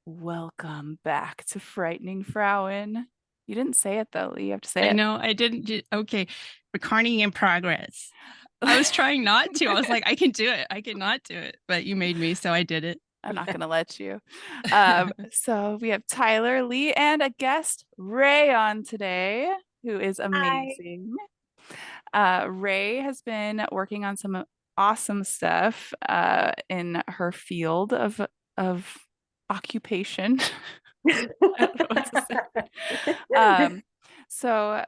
Welcome back to Frightening Frauen. You didn't say it though. You have to say I it. know I didn't do, okay. Recording in progress. I was trying not to. I was like, I can do it. I cannot do it. But you made me, so I did it. I'm not going to let you. So we have Tyler, Lee, and a guest, Ray, on today, who is Hi. amazing. Ray has been working on some awesome stuff in her field of occupation. I don't know what to say. Um, so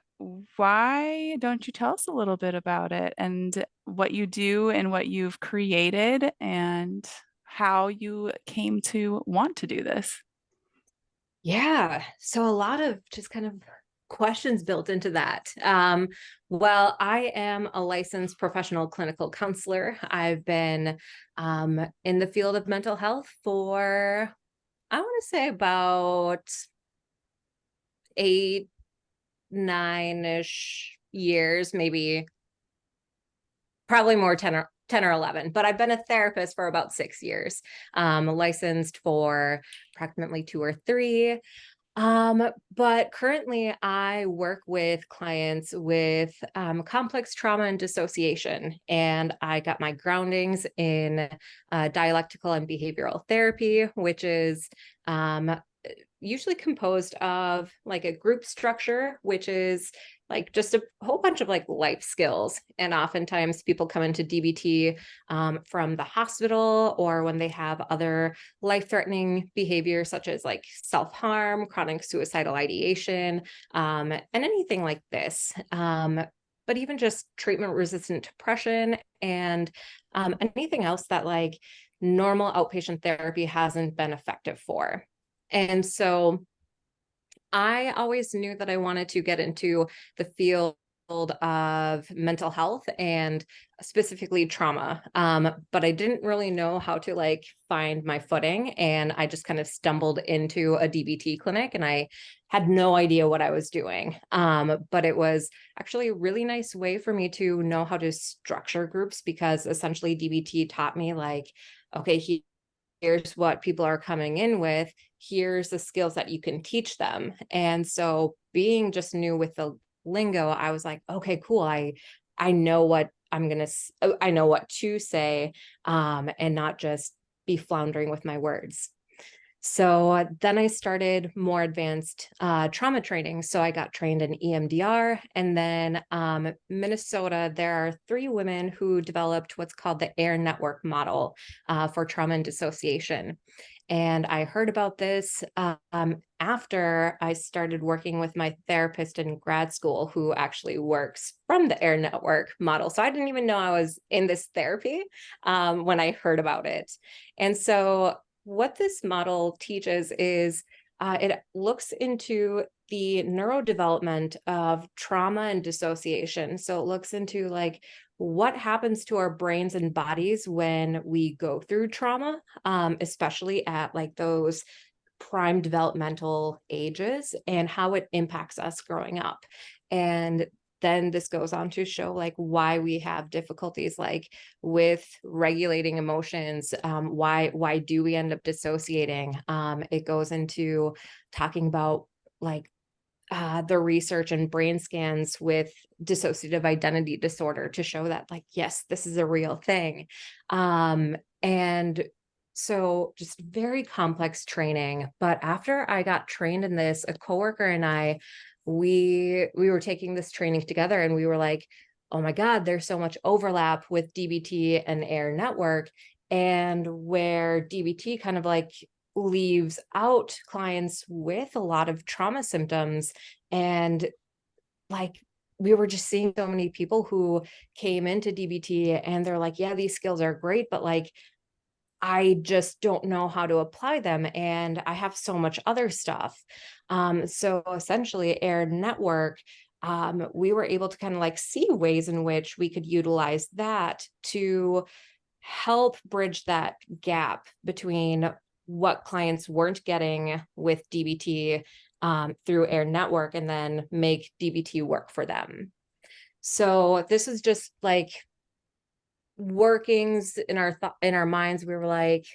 why don't you tell us a little bit about it and what you do and what you've created and how you came to want to do this? Yeah, so a lot of just kind of questions built into that. Well, I am a licensed professional clinical counselor. I've been in the field of mental health for, I want to say about 8, 9-ish years, maybe probably more 10 or 11, but I've been a therapist for about 6 years, licensed for approximately 2 or 3. But currently I work with clients with complex trauma and dissociation, and I got my groundings in dialectical and behavioral therapy, which is usually composed of like a group structure, which is like just a whole bunch of like life skills. And oftentimes people come into DBT from the hospital, or when they have other life-threatening behaviors such as like self-harm, chronic suicidal ideation, and anything like this. But even just treatment-resistant depression and anything else that like normal outpatient therapy hasn't been effective for. And so I always knew that I wanted to get into the field of mental health and specifically trauma. But I didn't really know how to like find my footing. And I just kind of stumbled into a DBT clinic and I had no idea what I was doing. But it was actually a really nice way for me to know how to structure groups, because essentially DBT taught me like, okay, here's what people are coming in with, here's the skills that you can teach them. And so being just new with the lingo, I was like, okay, cool. I know what I know what to say, and not just be floundering with my words. So then I started more advanced trauma training. So I got trained in EMDR. And then Minnesota, there are 3 women who developed what's called the AIR network model for trauma and dissociation. And I heard about this after I started working with my therapist in grad school, who actually works from the AIR network model. So I didn't even know I was in this therapy when I heard about it. And so what this model teaches is it looks into the neurodevelopment of trauma and dissociation. So it looks into like what happens to our brains and bodies when we go through trauma, especially at like those prime developmental ages, and how it impacts us growing up. And then this goes on to show like why we have difficulties like with regulating emotions. Why do we end up dissociating? It goes into talking about like the research and brain scans with dissociative identity disorder to show that like, yes, this is a real thing. And so just very complex training. But after I got trained in this, a coworker and I, we were taking this training together, and we were like, oh my God, there's so much overlap with DBT and AIR network, and where DBT kind of like leaves out clients with a lot of trauma symptoms. And like we were just seeing so many people who came into DBT and they're like, yeah, these skills are great, but like I just don't know how to apply them, and I have so much other stuff. So essentially AIR network, we were able to kind of like see ways in which we could utilize that to help bridge that gap between what clients weren't getting with DBT through AIR network, and then make DBT work for them. So this is just like workings in our minds. We were like,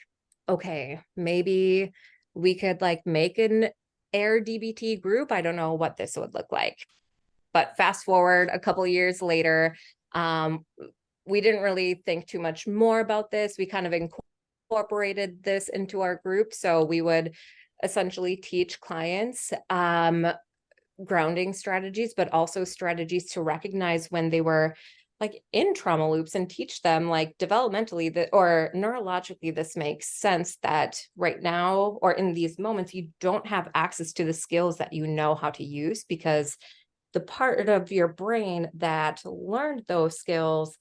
okay, maybe we could like make an air DBT group. I don't know what this would look like. But fast forward a couple years later, um, we didn't really think too much more about this. We kind of incorporated this into our group. So we would essentially teach clients grounding strategies, but also strategies to recognize when they were like in trauma loops and teach them like developmentally that or neurologically this makes sense that right now or in these moments you don't have access to the skills that you know how to use because the part of your brain that learned those skills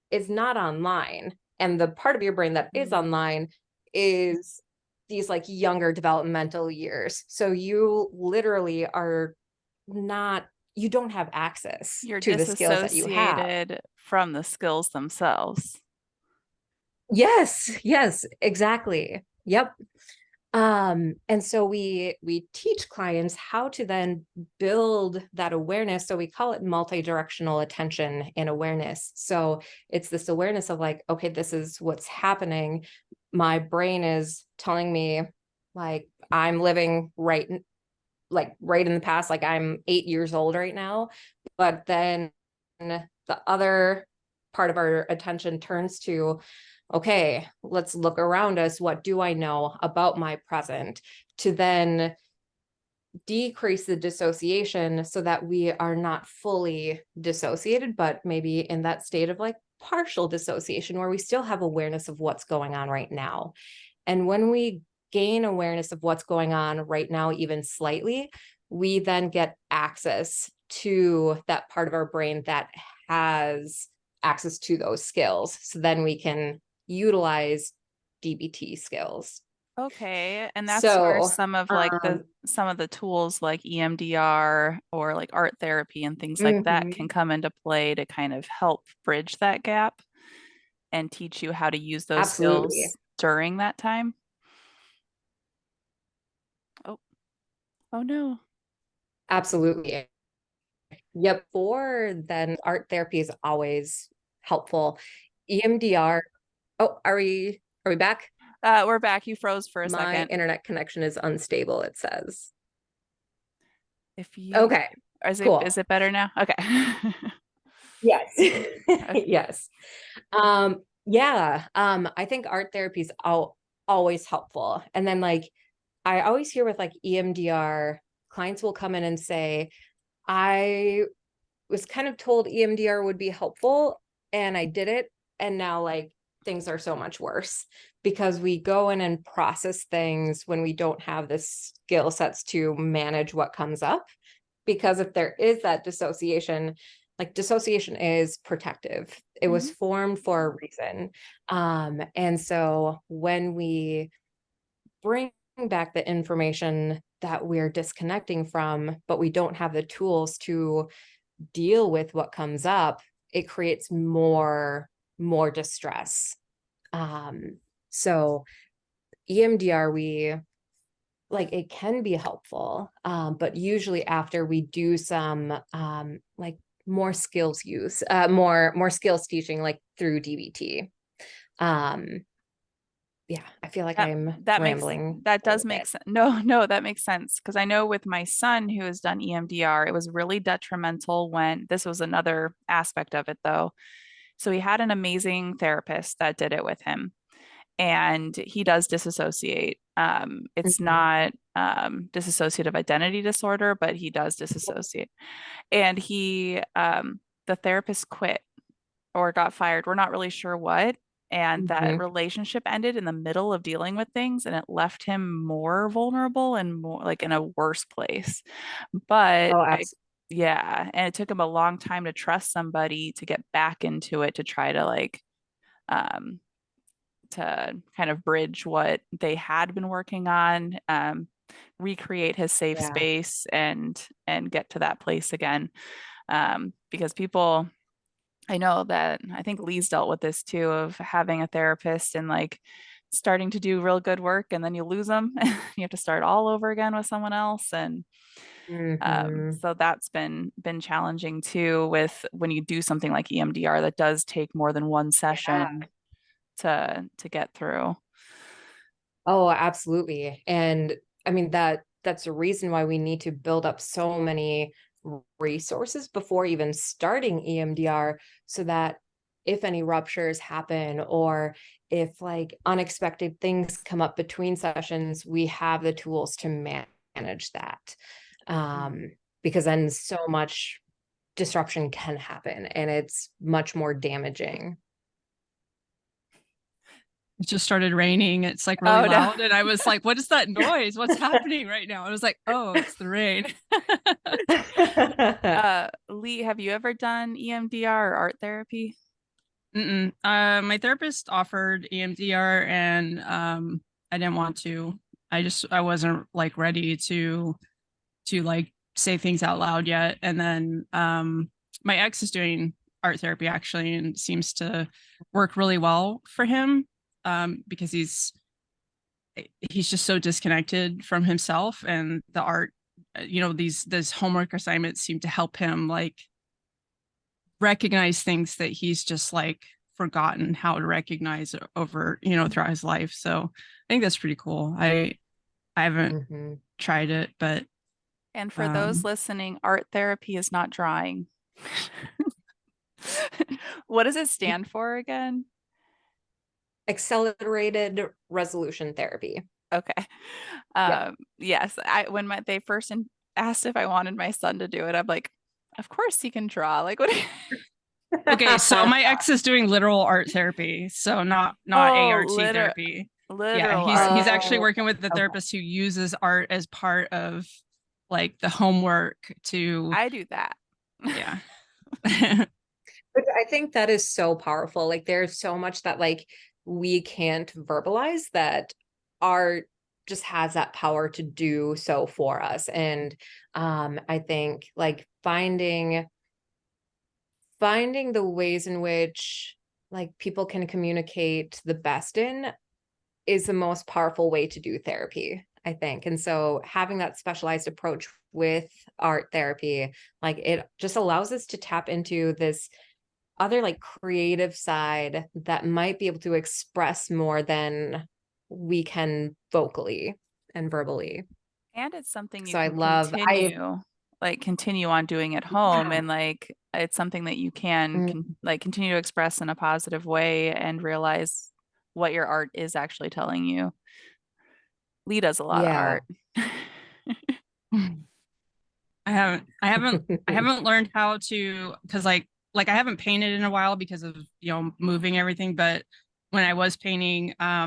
is not online. And the part of your brain that is Mm. online is these like younger developmental years. So you literally are not, you don't have access You're to the skills that you have. disassociated from the skills themselves. Yes, yes, exactly. Yep. And so we teach clients how to then build that awareness. So we call it multi-directional attention and awareness. So it's this awareness of like, okay, this is what's happening. My brain is telling me like I'm living right in the past, like I'm 8 years old right now. But then the other part of our attention turns to, okay, let's look around us. What do I know about my present? To then decrease the dissociation so that we are not fully dissociated, but maybe in that state of like partial dissociation where we still have awareness of what's going on right now. And when we gain awareness of what's going on right now, even slightly, we then get access to that part of our brain that has access to those skills. So then we can utilize DBT skills. Okay, and that's where So, some of the tools like EMDR or like art therapy and things like that can mhm, come into play to kind of help bridge that gap and teach you how to use those absolutely. skills during that time. Oh, oh no. Absolutely. Yep. For then art therapy is always helpful. EMDR. Oh, are we back? We're back. You froze for a My second. internet connection is unstable, it says. If you, Okay, is cool. it better now? Okay. Yes. Okay. Yes. Yeah. I think art therapy is always helpful. And then like I always hear with like EMDR, clients will come in and say, I was kind of told EMDR would be helpful and I did it. And now like things are so much worse because we go in and process things when we don't have the skill sets to manage what comes up. Because if there is that dissociation, like dissociation is protective. It was Mhm. formed for a reason. And so when we bring back the information that we're disconnecting from, but we don't have the tools to deal with what comes up, it creates more distress. So EMDR, we like it can be helpful, but usually after we do some like more skills use, more skills teaching, like through DBT. Um, yeah, I feel like That I'm that makes rambling that a does little make bit. sense. No, no, that makes sense because I know with my son who has done EMDR, it was really detrimental when this was another aspect of it though. So he had an amazing therapist that did it with him, and he does disassociate. It's Mhm. not dissociative identity disorder, but he does disassociate. And the therapist quit or got fired. We're not really sure what. And that Mhm. relationship ended in the middle of dealing with things, and it left him more vulnerable and more like in a worse place. But Oh, I, absolutely. yeah, and it took him a long time to trust somebody to get back into it to try to um, to kind of bridge what they had been working on, recreate his safe Yeah. space and get to that place again. Because people I know that I think Lee's dealt with this too of having a therapist and like starting to do real good work and then you lose them. You have to start all over again with someone else. And Hmm. so that's been challenging too with when you do something like EMDR that does take more than one Yeah. session to get through. Oh, absolutely. And I mean that's a reason why we need to build up so many resources before even starting EMDR so that if any ruptures happen or if like unexpected things come up between sessions, we have the tools to manage that. Um, because then so much disruption can happen and it's much more damaging. It just started raining. It's like really Oh no. loud. And I was like, what is that noise? What's happening right now? I was like, oh, it's the rain. Lee, have you ever done EMDR or art therapy? Mm-mm. My therapist offered EMDR and I didn't want to. I wasn't like ready to like say things out loud yet. And then my ex is doing art therapy actually and seems to work really well for him because he's just so disconnected from himself and the art. These homework assignments seem to help him like recognize things that he's just like forgotten how to recognize over throughout his life. So I think that's pretty cool. I haven't Mhm. tried it, but And for those um listening, art therapy is not drawing. What does it stand for again? Accelerated resolution therapy. Okay. Yep. Yes, when they first asked if I wanted my son to do it, I'm like, of course he can draw. Like, what? okay, so my ex is doing literal art therapy, so not Oh, ART therapy. Yeah, literal art he's actually Oh, working with the okay. therapist who uses art as part of like the homework to I do that. yeah. But I think that is so powerful. Like there's so much that like we can't verbalize that art just has that power to do so for us. And I think like finding the ways in which like people can communicate the best in is the most powerful way to do therapy, I think. And so having that specialized approach with art therapy, like it just allows us to tap into this other like creative side that might be able to express more than we can vocally and verbally. And it's something you So I can love I continue on doing at home, yeah. and like it's something that you can Mm, like continue to express in a positive way and realize what your art is actually telling you. Lee does a lot of yeah. art. I haven't learned how to because like I haven't painted in a while because of moving everything, but when I was painting, I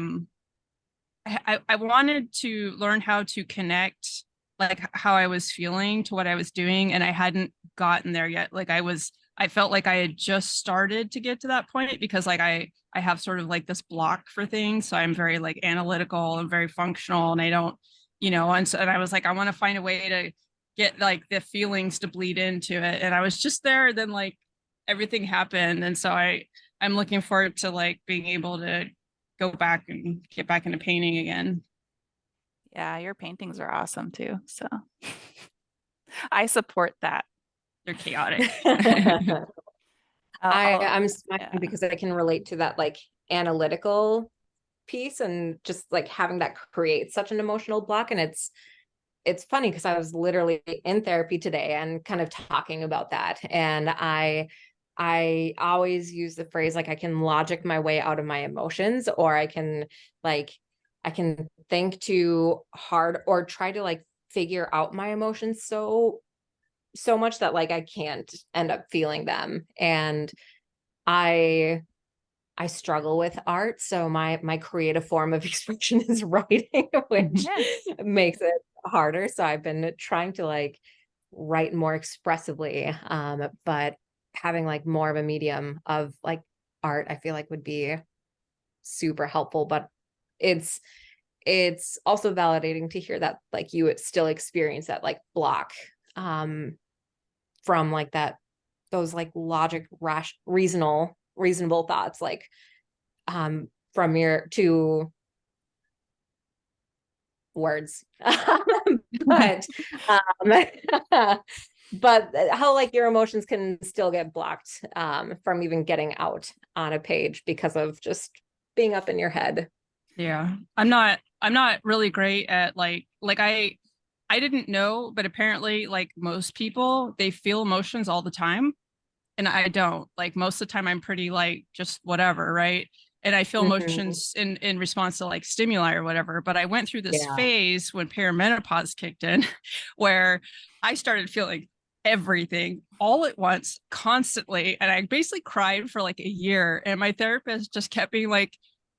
wanted to learn how to connect like how I was feeling to what I was doing, and I hadn't gotten there yet. I felt like I had just started to get to that point because like I have sort of like this block for things. So I'm very like analytical and very functional and I don't, and I was like, I want to find a way to get like the feelings to bleed into it. And I was just there, then like everything happened. And so I'm looking forward to like being able to go back and get back into painting again. Yeah, your paintings are awesome too. So I support that. They're chaotic. I'm smiling Yeah. because I can relate to that like analytical piece and just like having that create such an emotional block. And it's funny because I was literally in therapy today and kind of talking about that. And I always use the phrase like I can logic my way out of my emotions, or like I can think too hard or try to like figure out my emotions so much that like I can't end up feeling them. And I I struggle with art, so my creative form of expression is writing, which Yeah. makes it harder. So I've been trying to like write more expressively, but having like more of a medium of like art, I feel like would be super helpful. But it's it's also validating to hear that like you would still experience that like block um from like that those like logic reasonable thoughts like from your to words but but how like your emotions can still get blocked from even getting out on a page because of just being up in your head. Yeah. I'm not I'm not really great at I didn't know, but apparently like most people, they feel emotions all the time and I don't. Like most of the time I'm pretty like just whatever, right? And I feel Mhm. emotions in response to like stimuli or whatever. But I went through this Yeah. phase when perimenopause kicked in where I started feeling everything all at once, constantly. And I basically cried for like a year. And my therapist just kept being like,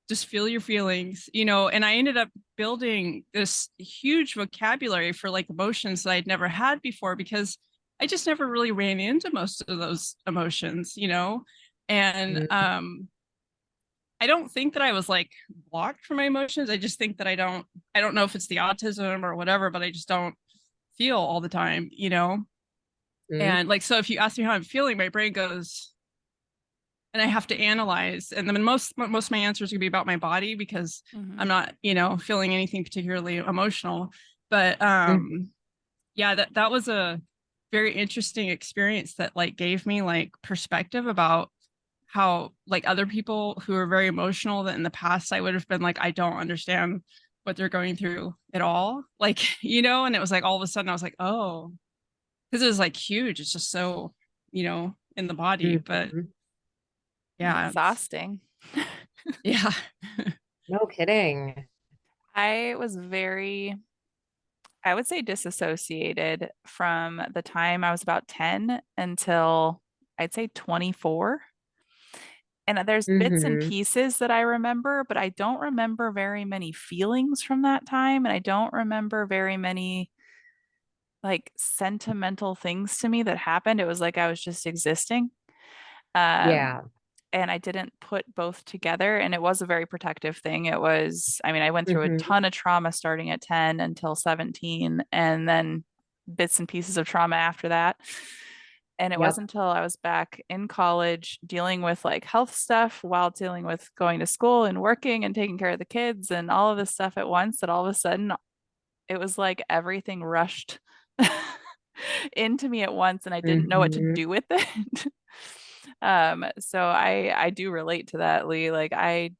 just feel your feelings, you know. And I ended up building this huge vocabulary for like emotions that I'd never had before because I just never really ran into most of those emotions, you know. And Mhm. I don't think that I was like blocked from my emotions. I just think that I don't know if it's the autism or whatever, but I just don't feel all the time, you know. Mhm. And like so if you ask me how I'm feeling, my brain goes and I have to analyze. And then most of my answers are gonna be about my body because Mm-hmm. I'm not, you know, feeling anything particularly emotional. But Mhm. yeah, that was a very interesting experience that like gave me like perspective about how like other people who are very emotional that in the past I would have been like, I don't understand what they're going through at all. Like, you know, and it was like all of a sudden I was like, oh, because it was like huge. It's just so, you know, in the body. But Mhm. And yeah, it's exhausting. yeah. No kidding. I was very, I would say, disassociated from the time I was about 10 until I'd say 24. And there's bits and Mhm. pieces that I remember, but I don't remember very many feelings from that time. And I don't remember very many like sentimental things to me that happened. It was like I was just existing. Um, Yeah. and I didn't put both together. And it was a very protective thing. It was, I mean, I went through a Mhm. ton of trauma starting at 10 until 17, and then bits and pieces of trauma after that. And it Yep. wasn't until I was back in college dealing with like health stuff while dealing with going to school and working and taking care of the kids and all of this stuff at once that all of a sudden it was like everything rushed into me at once and I didn't know what to Mhm. do with it. So I do relate to that, Lee. Like I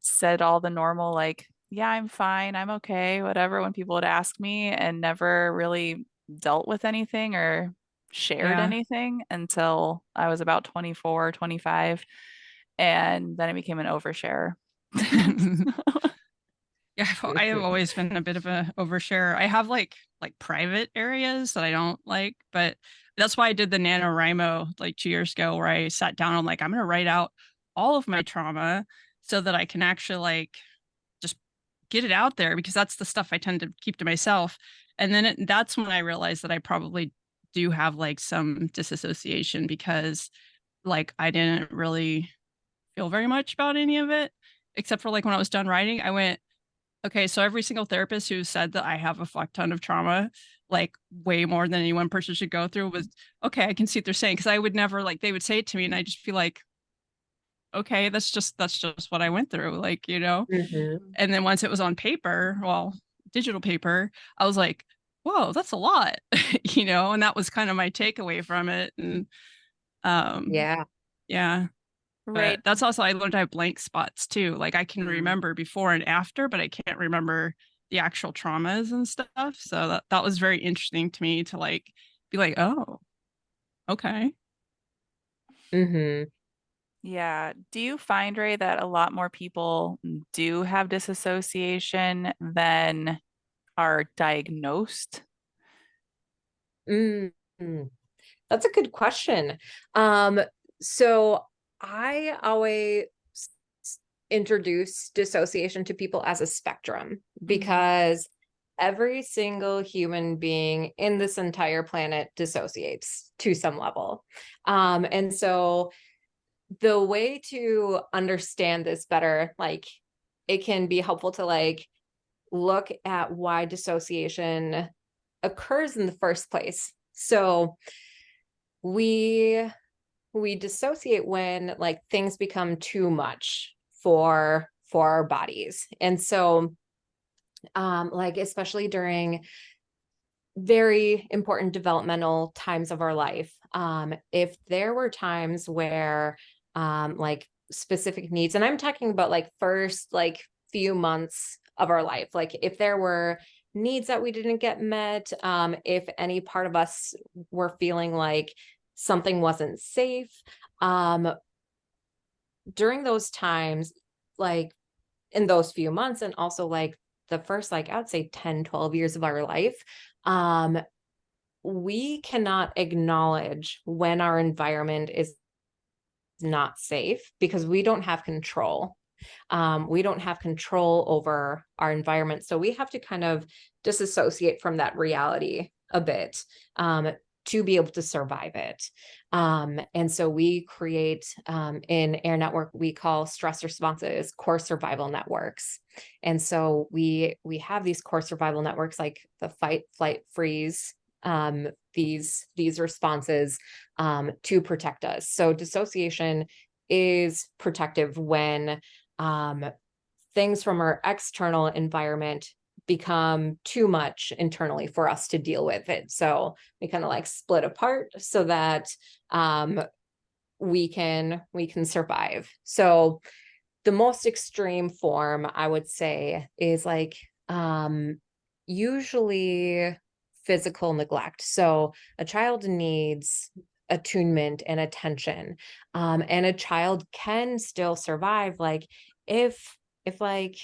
said all the normal like, yeah, I'm fine, I'm okay, whatever when people would ask me and never really dealt with anything or shared Yeah. anything until I was about 24, 25, and then I became an oversharer. Yeah, I have always been a bit of a overshare. I have like private areas that I don't like, but that's why I did the NaNoWriMo like 2 years ago, where I sat down. I'm like, I'm gonna write out all of my trauma so that I can actually like just get it out there because that's the stuff I tend to keep to myself. And then that's when I realized that I probably do have like some disassociation because like I didn't really feel very much about any of it, except for like when I was done writing, I went, okay, so every single therapist who said that I have a fuck ton of trauma, like way more than any one person should go through, was okay. I can see what they're saying because I would never like they would say it to me, and I just feel like, okay, that's just what I went through, like you know. Mhm. And then once it was on paper, well, digital paper, I was like, whoa, that's a lot, you know. And that was kind of my takeaway from it. And um, Yeah. yeah, but Right. that's also I learned I have blank spots too. Like I can Mm. remember before and after, but I can't remember the actual traumas and stuff. So that was very interesting to me to like be like, oh, okay. Mhm. Yeah. Do you find, Ray, that a lot more people do have disassociation than are diagnosed? Mm. That's a good question. Um, so I always introduce dissociation to people as a spectrum Mm-hmm. because every single human being in this entire planet dissociates to some level. And so the way to understand this better, like it can be helpful to like look at why dissociation occurs in the first place. So we we dissociate when like things become too much for our bodies. And so like especially during very important developmental times of our life, if there were times where like specific needs, and I'm talking about like first like few months of our life. Like if there were needs that we didn't get met, if any part of us were feeling like something wasn't safe, um, during those times, like in those few months, and also like the first, like I would say 10, 12 years of our life, um, we cannot acknowledge when our environment is not safe because we don't have control. We don't have control over our environment. So we have to kind of disassociate from that reality a bit, to be able to survive it. And so we create, in Air Network, we call stress responses core survival networks. And so we have these core survival networks like the fight, flight, freeze, these responses, to protect us. So dissociation is protective when, things from our external environment become too much internally for us to deal with it. So we kind of like split apart so that, we can survive. So the most extreme form I would say is like, usually physical neglect. So a child needs attunement and attention, and a child can still survive like if like,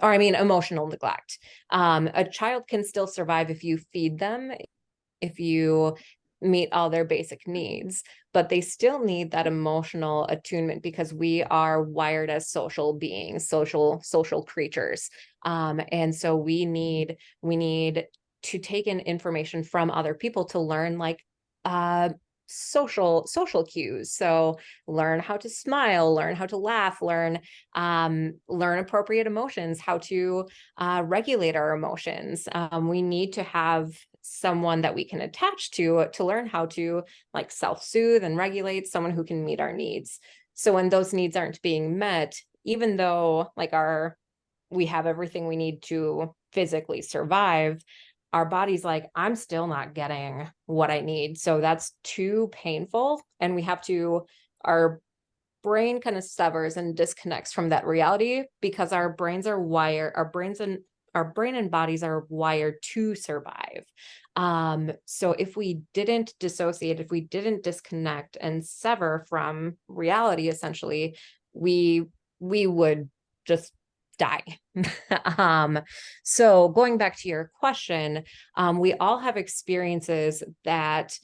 or I mean emotional neglect. A child can still survive if you feed them, if you meet all their basic needs, but they still need that emotional attunement because we are wired as social beings, social creatures. And so we need to take in information from other people to learn like, social cues. So learn how to smile, learn how to laugh, learn appropriate emotions, how to, regulate our emotions. We need to have someone that we can attach to learn how to like self-soothe and regulate, someone who can meet our needs. So when those needs aren't being met, even though like we have everything we need to physically survive, our body's like, I'm still not getting what I need. So that's too painful. And our brain kind of severs and disconnects from that reality because our brain and bodies are wired to survive. So if we didn't dissociate, if we didn't disconnect and sever from reality, essentially, we would just die. um, so going back to your question, we all have experiences that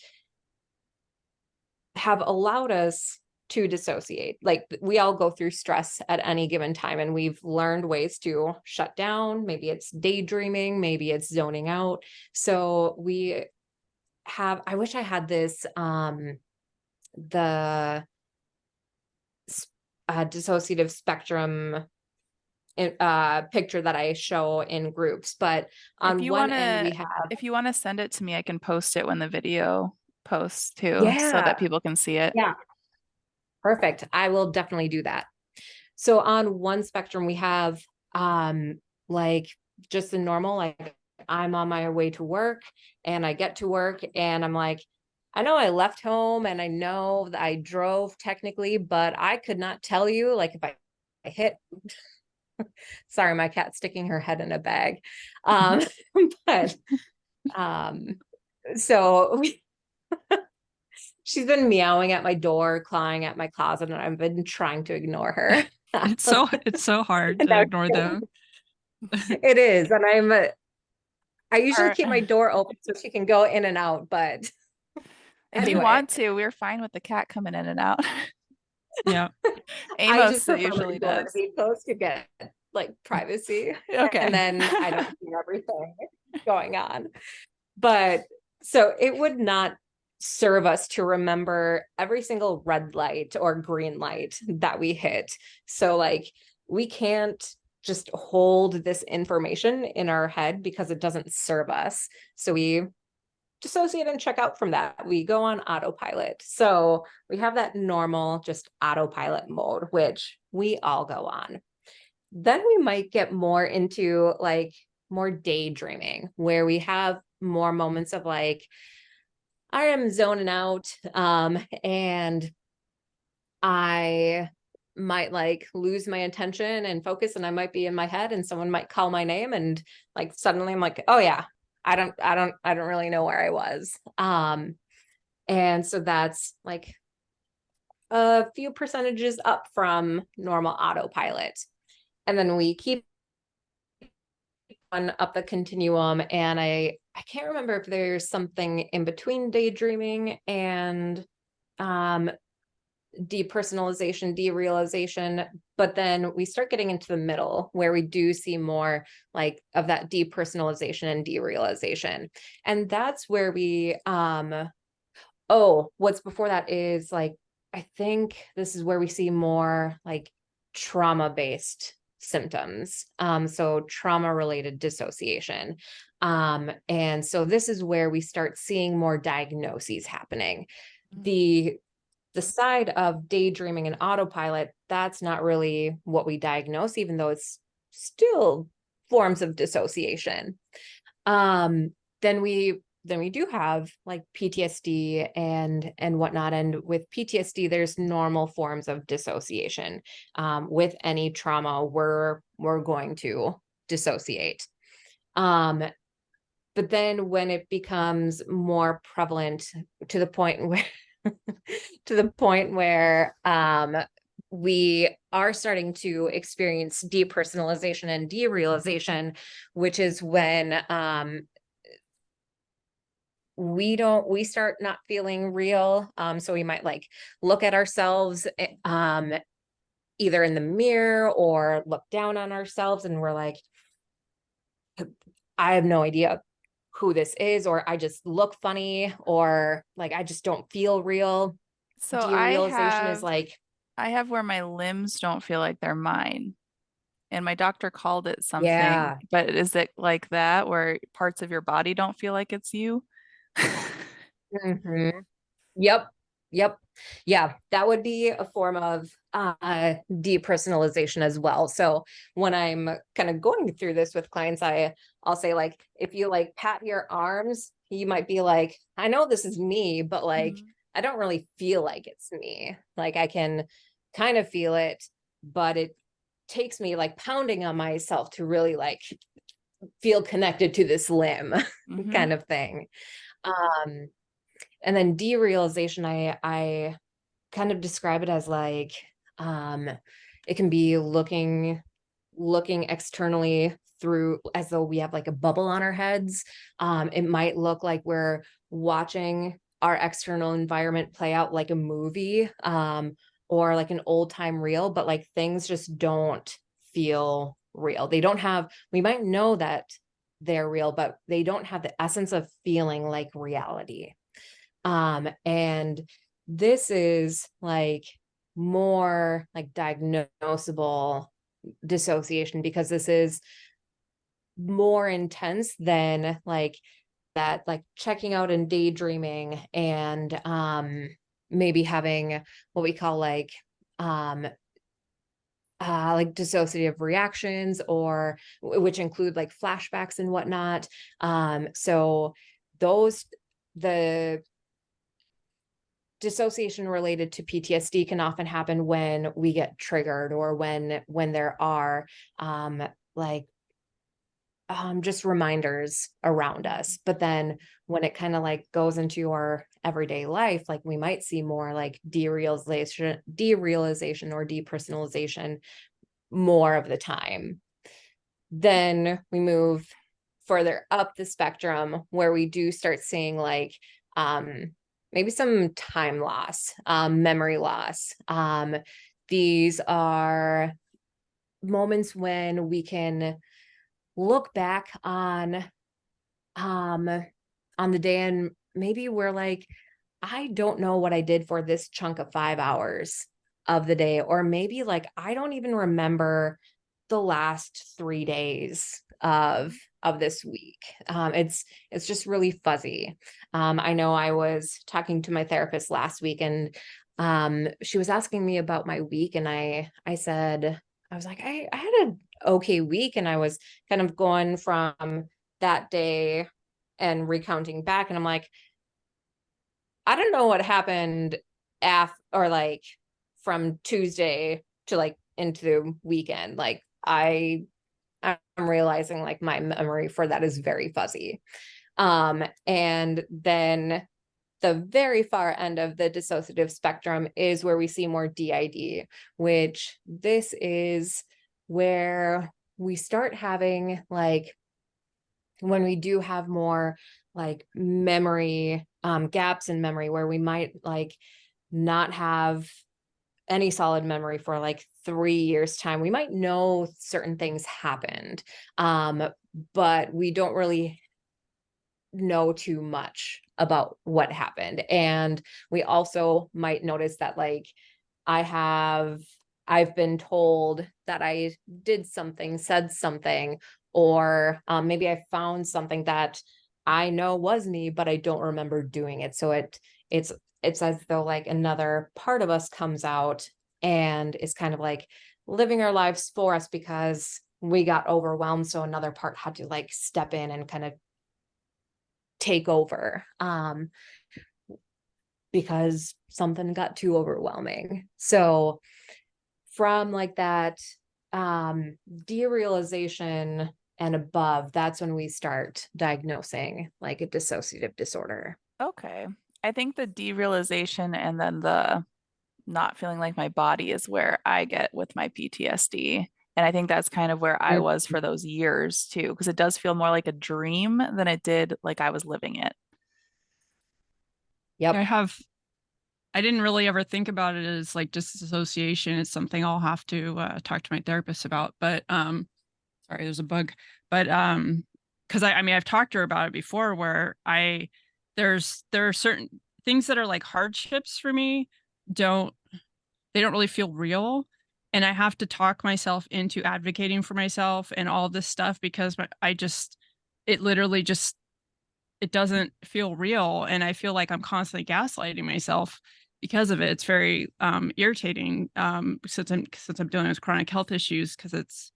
have allowed us to dissociate. Like we all go through stress at any given time and we've learned ways to shut down. Maybe it's daydreaming, maybe it's zoning out. So I wish I had this, the dissociative spectrum picture that I show in groups, but If on you one want end we to have, if you want to send it to me, I can post it when the video posts too, so yeah, that people can see it. yeah, perfect. I will definitely do that. So on one spectrum, we have, like just the normal, like I'm on my way to work and I get to work and I'm like, I know I left home and I know that I drove technically, but I could not tell you like if I hit, sorry, my cat's sticking her head in a bag. Um, but um, so she's been meowing at my door, clawing at my closet, and I've been trying to ignore her. It's so hard And to now ignore them. it is, and I usually Or keep my door open so she can go in and out, but if you anyway, want to, we're fine with the cat coming in and out. Yeah. I just Amos prefer my usually door to does. be closed to get like privacy, and Okay. then I don't hear everything going on. But so it would not serve us to remember every single red light or green light that we hit. So like we can't just hold this information in our head because it doesn't serve us. So we dissociate and check out from that. We go on autopilot. So we have that normal, just autopilot mode, which we all go on. Then we might get more into like more daydreaming, where we have more moments of like, I am zoning out, and I might like lose my attention and focus, and I might be in my head and someone might call my name, and like suddenly I'm like, oh yeah, I don't really know where I was. And so that's like a few percentages up from normal autopilot. And then we keep on up the continuum, and I can't remember if there's something in between daydreaming and um depersonalization, derealization, but then we start getting into the middle where we do see more like of that depersonalization and derealization. And that's where we oh, what's before that is like, I think this is where we see more like trauma based symptoms. So trauma related dissociation. And so this is where we start seeing more diagnoses happening. The the side of daydreaming and autopilot, that's not really what we diagnose, even though it's still forms of dissociation. Um, then we do have like PTSD and whatnot. And with PTSD, there's normal forms of dissociation. With any trauma, we're going to dissociate. Um, but then when it becomes more prevalent to the point where to the point where we are starting to experience depersonalization and derealization, which is when we start not feeling real. So we might like look at ourselves either in the mirror or look down on ourselves, and we're like, I have no idea who this is, or I just look funny, or like I just don't feel real. So Derealization is like, I have where my limbs don't feel like they're mine. And my doctor called it something, yeah. but is it like that where parts of your body don't feel like it's you? Mhm. Yep. Yep. Yeah, that would be a form of depersonalization as well. So when I'm kind of going through this with clients, I'll say like, if you like pat your arms, you might be like, I know this is me, but like Mhm. I don't really feel like it's me. Like I can kind of feel it, but it takes me like pounding on myself to really like feel connected to this limb Mhm. kind of thing. Um, and then derealization, I kind of describe it as like um it can be looking externally through as though we have like a bubble on our heads. It might look like we're watching our external environment play out like a movie, or like an old time reel, but like things just don't feel real. They don't have, we might know that they're real, but they don't have the essence of feeling like reality. And this is like more like diagnosable dissociation, because this is more intense than like that, like checking out and daydreaming and maybe having what we call um like dissociative reactions, or which include like flashbacks and whatnot. So those the dissociation related to PTSD can often happen when we get triggered, or when there are like just reminders around us. But then when it kind of like goes into your everyday life, like we might see more like derealization or depersonalization more of the time. Then we move further up the spectrum where we do start seeing like um, maybe some time loss, memory loss. These are moments when we can look back um, on the day, and maybe we're like, I don't know what I did for this chunk of 5 hours of the day, or maybe like I don't even remember the last 3 days of this week. It's just really fuzzy. I know I was talking to my therapist last week, and she was asking me about my week, and I said, I was like, I had an okay week, and I was kind of going from that day and recounting back, and I'm like, I don't know what happened or like from Tuesday to like into the weekend, like I'm realizing like my memory for that is very fuzzy. And then the very far end of the dissociative spectrum is where we see more DID, which this is where we start having like, when we do have more like memory gaps in memory, where we might like not have any solid memory for like 3 years time. We might know certain things happened, but we don't really know too much about what happened. And we also might notice that like I have I've been told that I did something, said something, or maybe I found something that I know was me, but I don't remember doing it. So it's it's as though like another part of us comes out and is kind of like living our lives for us because we got overwhelmed. So another part had to like step in and kind of take over, because something got too overwhelming. So from like that derealization and above, that's when we start diagnosing like a dissociative disorder. Okay. I think the derealization and then the not feeling like my body is where I get with my PTSD. And I think that's kind of where I was for those years too, because it does feel more like a dream than it did like I was living it. Yep. I didn't really ever think about it as like disassociation. It's something I'll have to talk to my therapist about. But sorry, there's a bug. But because I mean, I've talked to her about it before, where there are certain things that are like hardships for me. Don't they don't really feel real, and I have to talk myself into advocating for myself and all this stuff because I just it literally just it doesn't feel real, and I feel like I'm constantly gaslighting myself because of it. It's very irritating, since I'm dealing with chronic health issues, because it's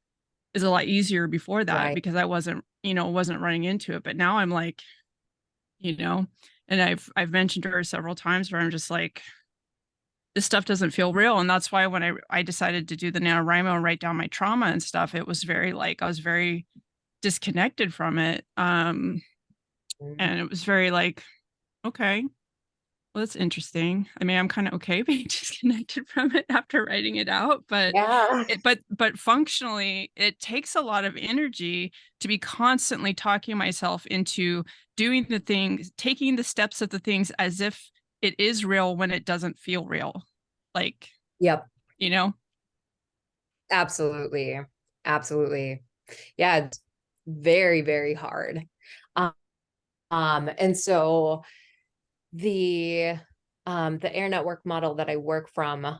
a lot easier before that Right. because I wasn't running into it, but now I'm like, you know and I've mentioned to her several times where I'm just like, this stuff doesn't feel real. And that's why when I decided to do the NaNoWriMo and write down my trauma and stuff, it was very like I was very disconnected from it. And it was very like, okay, well, that's interesting. I mean, I'm kind of okay being disconnected from it after writing it out, but Yeah. functionally, it takes a lot of energy to be constantly talking myself into doing the things, taking the steps of the things as if it is real when it doesn't feel real. Like, Yep. you know? Absolutely. Absolutely. Yeah, it's very, very hard. And so the the air network model that I work from,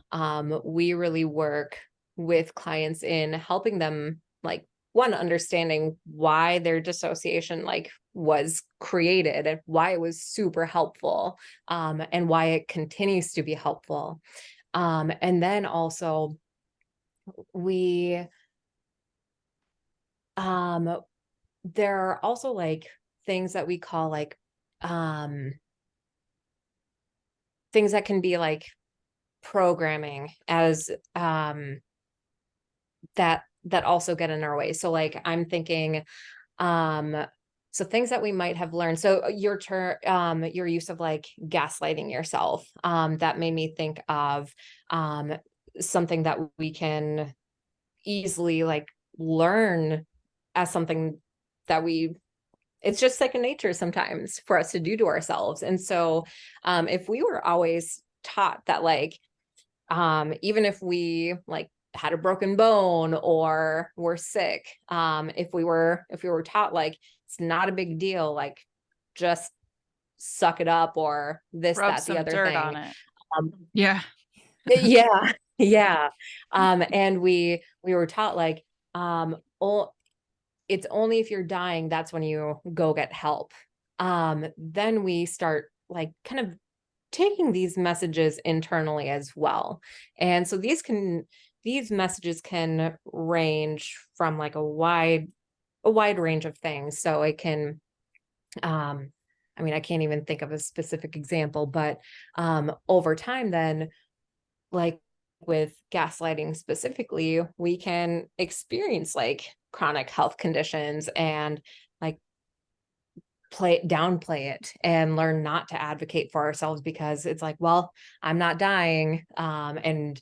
we really work with clients in helping them like one, understanding why their dissociation like was created and why it was super helpful, and why it continues to be helpful. And then also we um there are also like things that we call like um things that can be like programming as that also get in our way. So like I'm thinking, um so things that we might have learned. So your use of like gaslighting yourself, that made me think of um something that we can easily like learn as something that we it's just second nature sometimes for us to do to ourselves. And so if we were always taught that like, even if we like had a broken bone or were sick, if we were taught like it's not a big deal, like just suck it up, or this, Rub that, the some other dirt thing. on it. um, Yeah. yeah. Yeah. And we were taught like, oh, it's only if you're dying that's when you go get help. Then we start like kind of taking these messages internally as well. And so these messages can range from like a wide range of things. So it can, I mean, I can't even think of a specific example, but over time then, like with gaslighting specifically, we can experience like chronic health conditions and like downplay it and learn not to advocate for ourselves because it's like, well, I'm not dying. And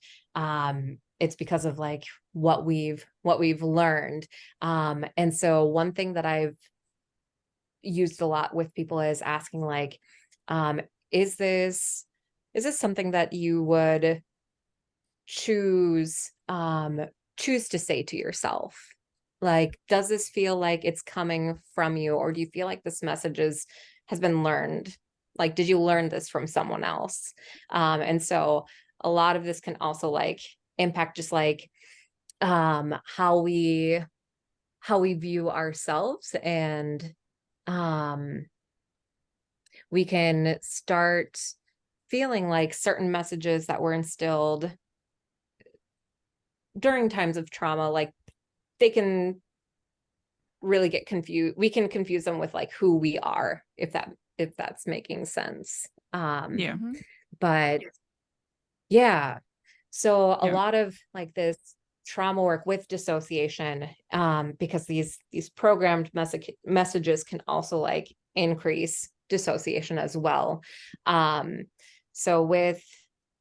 it's because of like what we've learned. And so one thing that I've used a lot with people is asking like, um, is this is this something that you would choose choose to say to yourself? Like, does this feel like it's coming from you, or do you feel like this message has been learned? Like, did you learn this from someone else? And so a lot of this can also like impact just like how we view ourselves, and um we can start feeling like certain messages that were instilled during times of trauma, like they can really get confused. We can confuse them with like who we are, if that's making sense. Yeah. Mm-hmm. But yeah, so a Yeah. lot of like this trauma work with dissociation, because these programmed messages can also like increase dissociation as well. Um, so with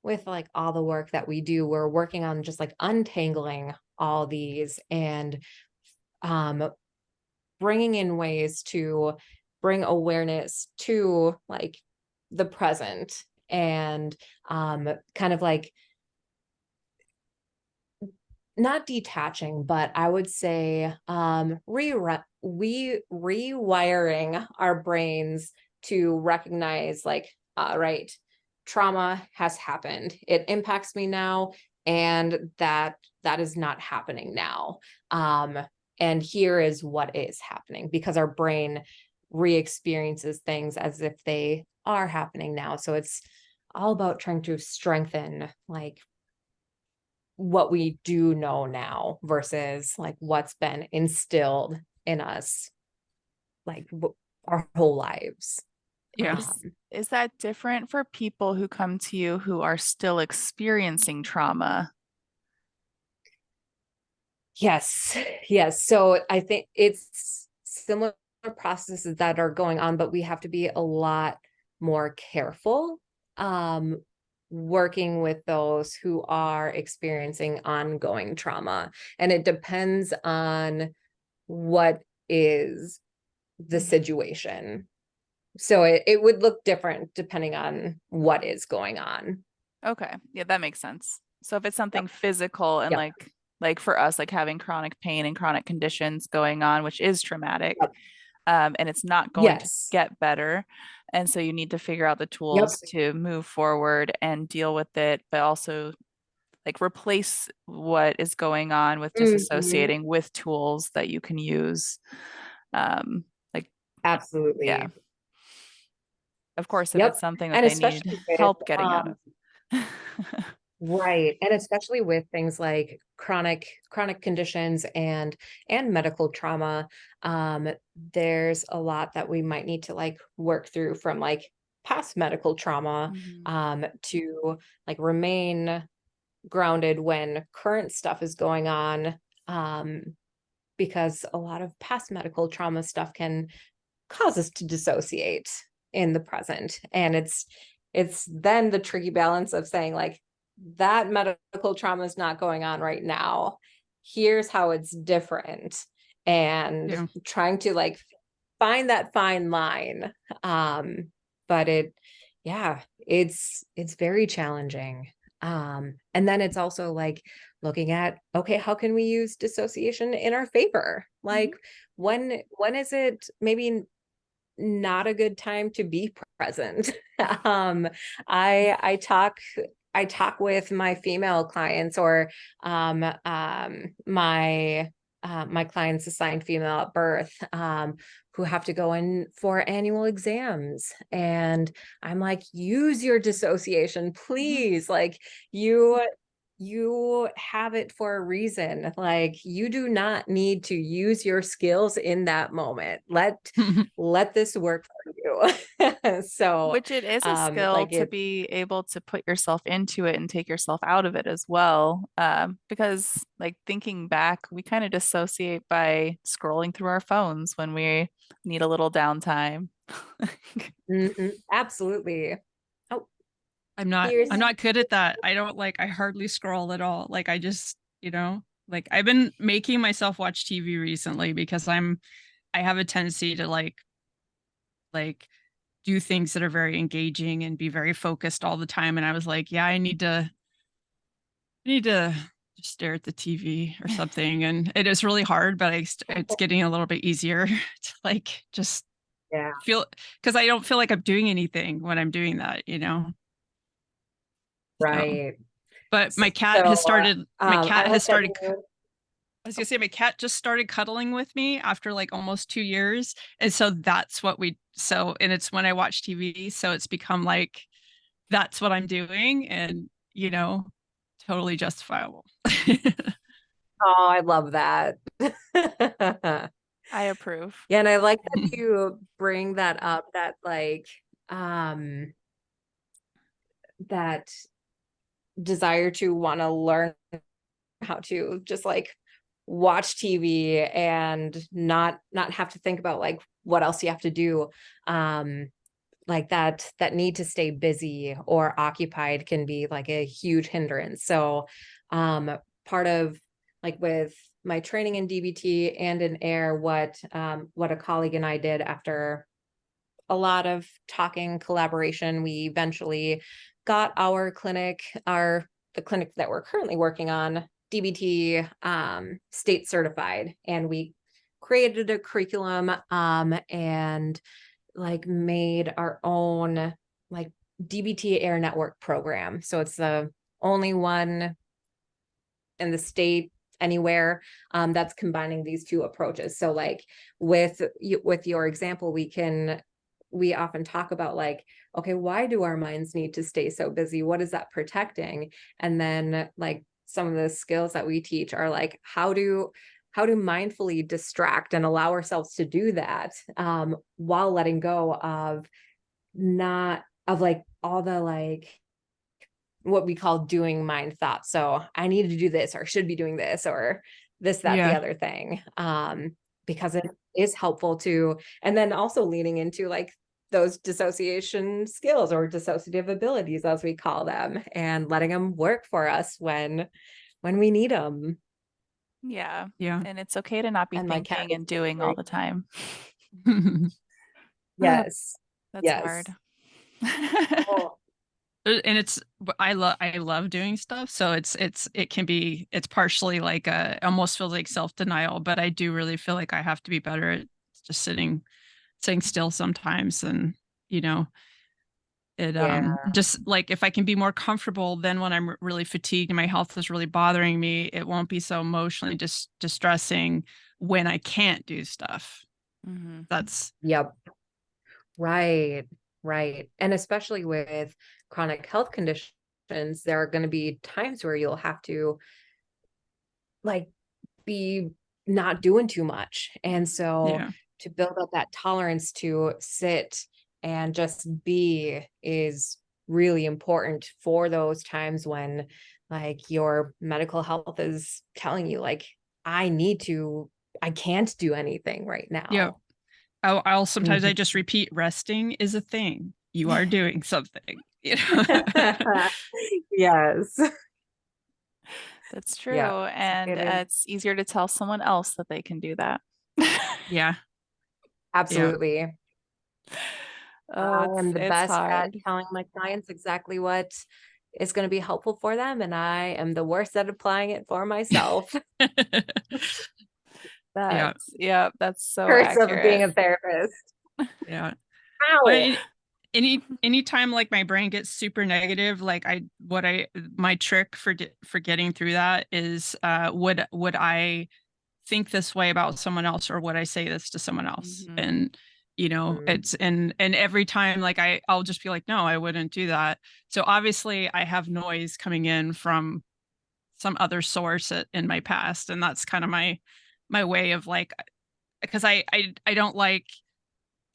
like all the work that we do, we're working on just like untangling all these and um, bringing in ways to bring awareness to like the present, and kind of like not detaching, but I would say rewiring our brains to recognize like, right, trauma has happened. It impacts me now, and that is not happening now. Um, and here is what is happening, because our brain re-experiences things as if they are happening now. So it's all about trying to strengthen like what we do know now versus like what's been instilled in us like our whole lives. Yeah. Is that different for people who come to you who are still experiencing trauma? Yes, yes. So I think it's similar processes that are going on, but we have to be a lot more careful um, working with those who are experiencing ongoing trauma. And it depends on what is the Mhm. situation. So it would look different depending on what is going on. Okay. Yeah, that makes sense. So if it's something Yep. physical and Yep. like for us, like having chronic pain and chronic conditions going on, which is traumatic, Yep. and it's not going to Yes. get better. And so you need to figure out the Yep. tools to move forward and deal with it, but also like replace what is going on with Mhm. disassociating with tools that you can use. Um, like, yeah, Absolutely. of course, if it's Yep. something that And they need especially with help getting out of. right. And especially with things like chronic conditions and medical trauma, um, there's a lot that we might need to like work through from like past medical trauma, Mhm. to like remain grounded when current stuff is going on. Um, because a lot of past medical trauma stuff can cause us to dissociate in the present. And it's then the tricky balance of saying like, that medical trauma is not going on right now, here's how it's different, and Yeah. trying to like find that fine line. But yeah, it's very challenging. And then it's also like looking at, okay, how can we use dissociation in our favor? Mhm. Like, when is it maybe not a good time to be present? um I talk with my female clients, or my clients assigned female at birth, who have to go in for annual exams, and I'm like, use your dissociation, Mhm. please. Like, you have it for a reason. Like, you do not need to use your skills in that moment. Let this work. do. So, Which it is a skill like to it, be able to put yourself into it and take yourself out of it as well. Because, like, thinking back, we kind of dissociate by scrolling through our phones when we need a little downtime. absolutely. Oh, I'm here's not good at that. I don't like I hardly scroll at all. Like I just, like I've been making myself watch TV recently because I have a tendency to like do things that are very engaging and be very focused all the time. And I was like, yeah, I need to just stare at the TV or something. And it is really hard, but it's getting a little bit easier to like just yeah, feel because I don't feel like I'm doing anything when I'm doing that. So, right. but So, my cat I has hope that started, I was gonna say my cat just started cuddling with me after like almost 2 years. And so that's what and it's when I watch TV. So it's become like, that's what I'm doing and, totally justifiable. oh, I love that. I approve. Yeah, and I like that you bring that up, that like um that desire to want to learn how to just like watch TV and not have to think about like what else you have to do. Like that need to stay busy or occupied can be like a huge hindrance. So part of like with my training in DBT and in air, what a colleague and I did after a lot of talking collaboration, we eventually got our clinic, the clinic that we're currently working on, DBT state certified, and we created a curriculum and like made our own like DBT Air Network program. So it's the only one in the state anywhere that's combining these two approaches. So like with your example, we often talk about like, okay, why do our minds need to stay so busy? What is that protecting? And then like some of the skills that we teach are like how to mindfully distract and allow ourselves to do that while letting go of not of like all the like what we call doing mind thoughts. So I need to do this or should be doing this or this, that, the Yeah. other thing. Because it is helpful to, and then also leaning into like those dissociation skills or dissociative abilities, as we call them, and letting them work for us when we need them. Yeah. Yeah. And it's okay to not be And my cat thinking is and doing all whispering. the time. Yes. That's Yes. hard. And it's I love doing stuff, so it's partially like almost feels like self-denial, but I do really feel like I have to be better at just sitting still sometimes. And you know it Yeah. just like if I can be more comfortable, then when I'm really fatigued and my health is really bothering me, it won't be so emotionally distressing when I can't do stuff. Hmm. That's Yep. Right, right. And especially with chronic health conditions, there are going to be times where you'll have to like be not doing too much. And so yeah. to build up that tolerance to sit and just be is really important for those times when like your medical health is telling you like I can't do anything right Yeah. now. I'll sometimes I Mhm. just repeat, resting is a thing. You are doing something, you know. Yes. That's Yeah. true. So And it is it's easier to tell someone else that they can do that. Yeah. Yeah. absolutely. Oh, I am the it's best at hard. telling my clients exactly what is going to be helpful for them, and I am the worst at applying it for myself. Yeah. That's so Curse of being accurate. a therapist. Yeah. But Ow. anytime like my brain gets super negative, like my trick for getting through that is would I think this way about someone else, or would I say this to someone else? Hmm. And Mm, it's and every time like I'll just be like, no, I wouldn't do that. So obviously I have noise coming in from some other source in my past, and that's kind of my way of like, because I don't like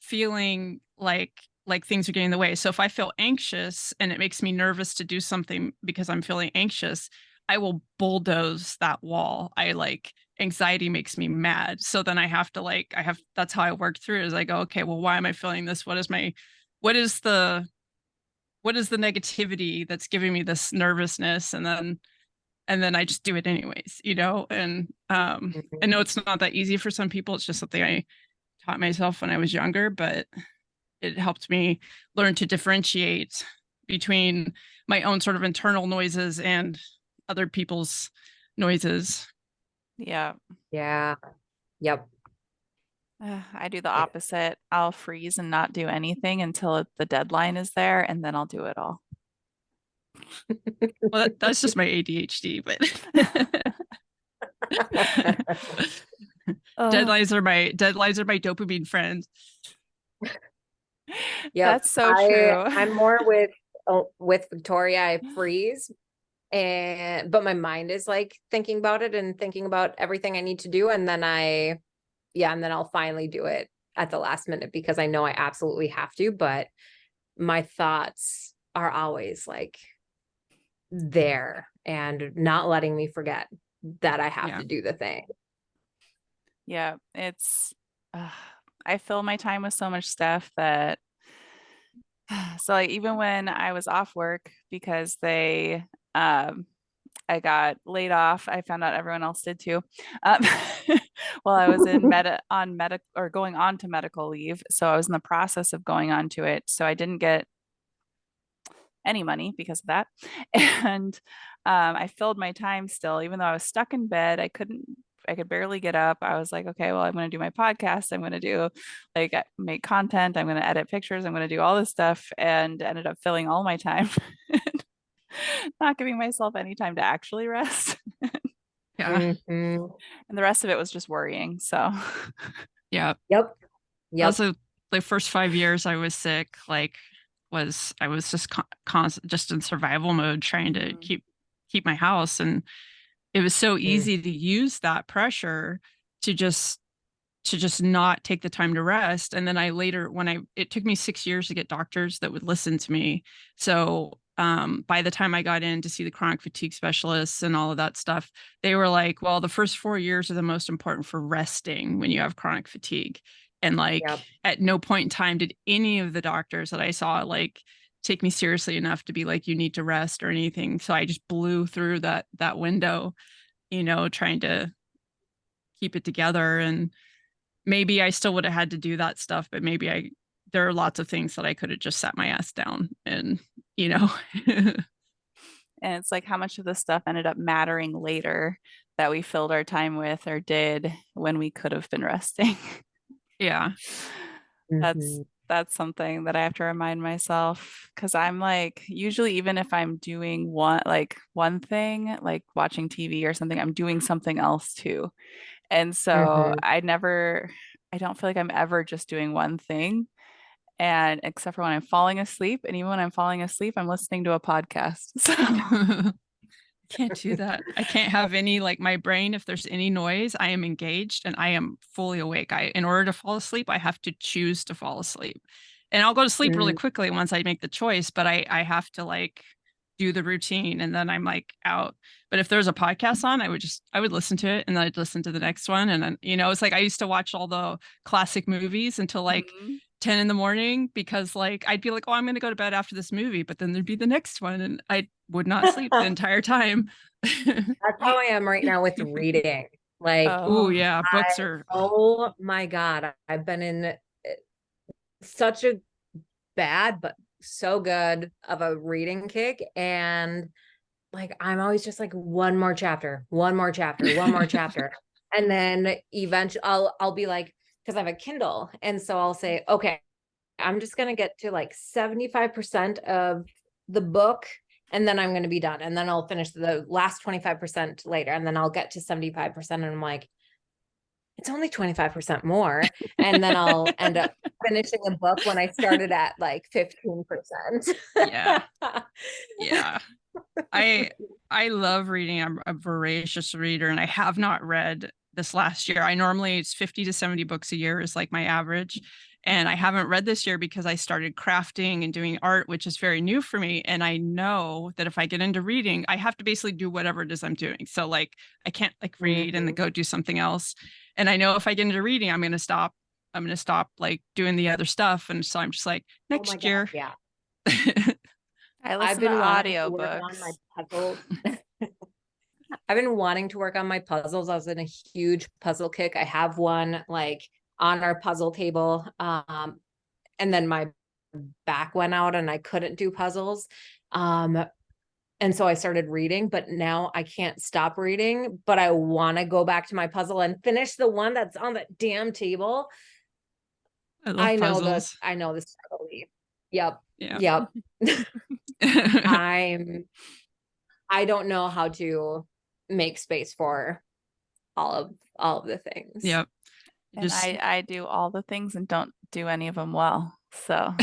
feeling like things are getting in the way. So if I feel anxious and it makes me nervous to do something because I'm feeling anxious, I will bulldoze that wall. I like anxiety makes me mad. So then I have to like that's how I work through it is I go, okay, well, why am I feeling this? What is the what is the negativity that's giving me this nervousness? And then I just do it anyways, And I know it's not that easy for some people. It's just something I taught myself when I was younger, but it helped me learn to differentiate between my own sort of internal noises and other people's noises. Yeah. Yeah. Yep. I do the Yeah. opposite. I'll freeze and not do anything until the deadline is there, and then I'll do it all. Well, that's just my ADHD, but Oh, deadlines are my dopamine friend. Yep. that's so true. I'm more with Victoria. I freeze, but my mind is like thinking about it and thinking about everything I need to do, and then and then I'll finally do it at the last minute because I know I absolutely have to, but my thoughts are always like there and not letting me forget that I have Yeah. to do the thing. Yeah, uh, I fill my time with so much stuff that, so like even when I was off work because um, I got laid off. I found out everyone else did too. Um, while I was in medic or going on to medical leave. So I was in the process of going on to it. So I didn't get any money because of that. And I filled my time still, even though I was stuck in bed. I could barely get up. I was like, okay, well, I'm going to do my podcast. I'm going to do like make content. I'm going to edit pictures. I'm going to do all this stuff and ended up filling all my time, not giving myself any time to actually rest. Yeah. Mhm. And the rest of it was just worrying. So, Yeah. Yep. Yep. Also, the first 5 years I was sick, I was just constant, just in survival mode, trying to mhm. keep my house, and it was so Mm. easy to use that pressure to just not take the time to rest. And then I later, it took me 6 years to get doctors that would listen to me. So by the time I got in to see the chronic fatigue specialists and all of that stuff, they were like, well, the first 4 years are the most important for resting when you have chronic fatigue. And like Yep. at no point in time did any of the doctors that I saw like take me seriously enough to be like, you need to rest or anything. So I just blew through that window, trying to keep it together. And maybe I still would have had to do that stuff, but there are lots of things that I could have just sat my ass down and, you know, And it's like how much of this stuff ended up mattering later that we filled our time with or did when we could have been resting. yeah. That's Mhm. that's something that I have to remind myself because I'm like usually even if I'm doing one thing like watching TV or something, I'm doing something else too. And so Mhm. I don't feel like I'm ever just doing one thing. And except for when I'm falling asleep, and even when I'm falling asleep, I'm listening to a podcast. So, Can't do that. I can't have any like my brain, if there's any noise, I am engaged and I am fully awake. In order to fall asleep, I have to choose to fall asleep. And I'll go to sleep really Mm. quickly once I make the choice, but I have to like do the routine and then I'm like out. But if there's a podcast on, I would listen to it and then I'd listen to the next one. And then, it's like I used to watch all the classic movies until like mhm. 10 in the morning because like I'd be like, oh, I'm going to go to bed after this movie, but then there'd be the next one and I would not sleep the entire time. That's how I am right now with reading. Like, Oh Oh, yeah, books are oh my God, I've been in such a bad but so good of a reading kick. And like I'm always just like one more chapter, one more chapter, one more chapter. And then eventually I'll be like, because I have a Kindle. And so I'll say, okay, I'm just gonna get to like 75% of the book and then I'm going to be done. And then I'll finish the last 25% later. And then I'll get to 75%. And I'm like, it's only 25% more. And then I'll end up finishing a book when I started at like 15%. yeah, yeah. I I love reading. I'm a voracious reader and I have not read this last year. I normally it's 50 to 70 books a year is like my average. And I haven't read this year because I started crafting and doing art, which is very new for me. And I know that if I get into reading, I have to basically do whatever it is I'm doing. So like I can't like read and then Mhm. go do something else. And I know if I get into reading, I'm gonna stop like doing the other stuff. And so I'm just like, Oh my next God. year. Yeah. I I've listen to been wanting to work on my audiobooks. puzzles. I've been wanting to work on my puzzles. I was in a huge puzzle kick. I have one like on our puzzle table. And then my back went out and I couldn't do puzzles. Um, and so I started reading, but now I can't stop reading, but I want to go back to my puzzle and finish the one that's on that damn table. I love puzzles. I know the struggle. Yep. Yeah. Yep. I'm I don't know how to make space for all of the things. Yep. And Just I do all the things and don't do any of them well. So,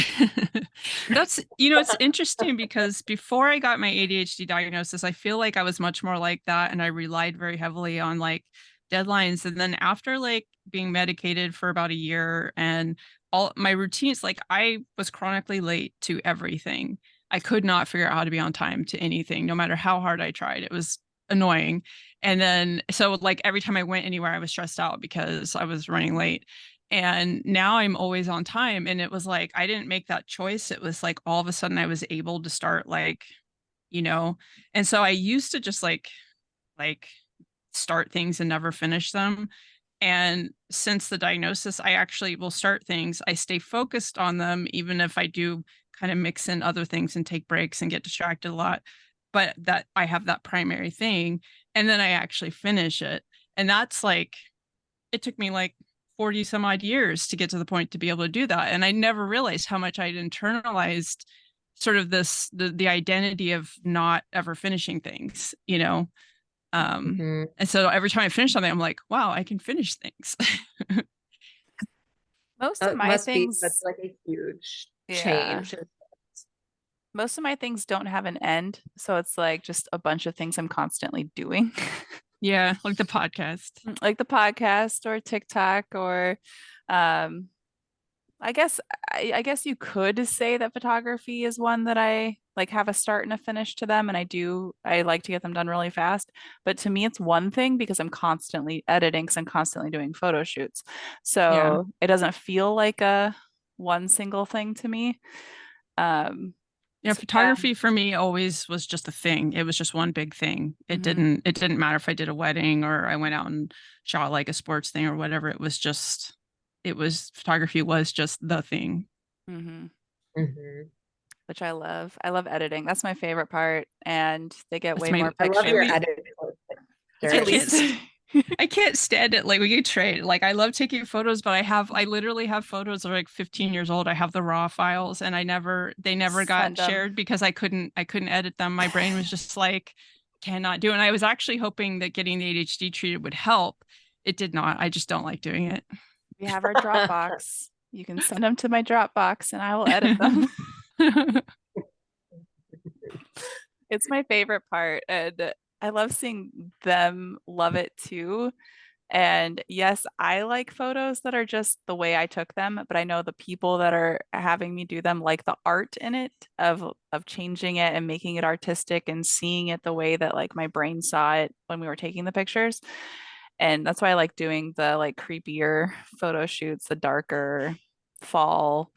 that's it's interesting because before I got my ADHD diagnosis, I feel like I was much more like that and I relied very heavily on like deadlines. And then after like being medicated for about a year and all my routines, like I was chronically late to everything. I could not figure out how to be on time to anything, no matter how hard I tried. It was annoying. And then so like every time I went anywhere, I was stressed out because I was running late. And now I'm always on time. And it was like, I didn't make that choice. It was like all of a sudden I was able to start like, you know, and so I used to just like start things and never finish them. And since the diagnosis, I actually will start things. I stay focused on them, even if I do kind of mix in other things and take breaks and get distracted a lot. But that I have that primary thing. And then I actually finish it. And that's like, it took me like 40 some odd years to get to the point to be able to do that. And I never realized how much I'd internalized sort of the identity of not ever finishing things, you know? Mhm. And so every time I finish something, I'm like, wow, I can finish things. most of my Must be that's things, like a huge yeah, change. most of my things don't have an end. So it's like just a bunch of things I'm constantly doing, Yeah, like the podcast. like the podcast or TikTok or, um, I guess I guess you could say that photography is one that I like have a start and a finish to them, and I like to get them done really fast. But to me, it's one thing because I'm constantly editing, because I'm constantly doing photo shoots. Yeah. So it doesn't feel like a one single thing to me. Um, Yeah, so yeah. photography for me always was just a thing. It was just one big thing. Hmm. It didn't matter if I did a wedding or I went out and shot like a sports thing or whatever. It was photography was just the thing. Hmm. Mhm. Which I love. I love editing. That's my favorite part, and they get That's way my more I love at your pictures. least edit It's I your pictures. can't least. I can't stand it. Like when you trade, like I love taking photos, but I literally have photos that are like 15 years old. I have the raw files and they never got Send them. shared because I couldn't edit them. My brain was just like, cannot do it. And I was actually hoping that getting the ADHD treated would help. It did not. I just don't like doing We have our Dropbox. You can send them to my Dropbox and I will edit them. it. It's my favorite part. And I love seeing them love it too. And yes, I like photos that are just the way I took them, but I know the people that are having me do them like the art in it of changing it and making it artistic and seeing it the way that like my brain saw it when we were taking the pictures. And that's why I like doing the like creepier photo shoots, the darker fall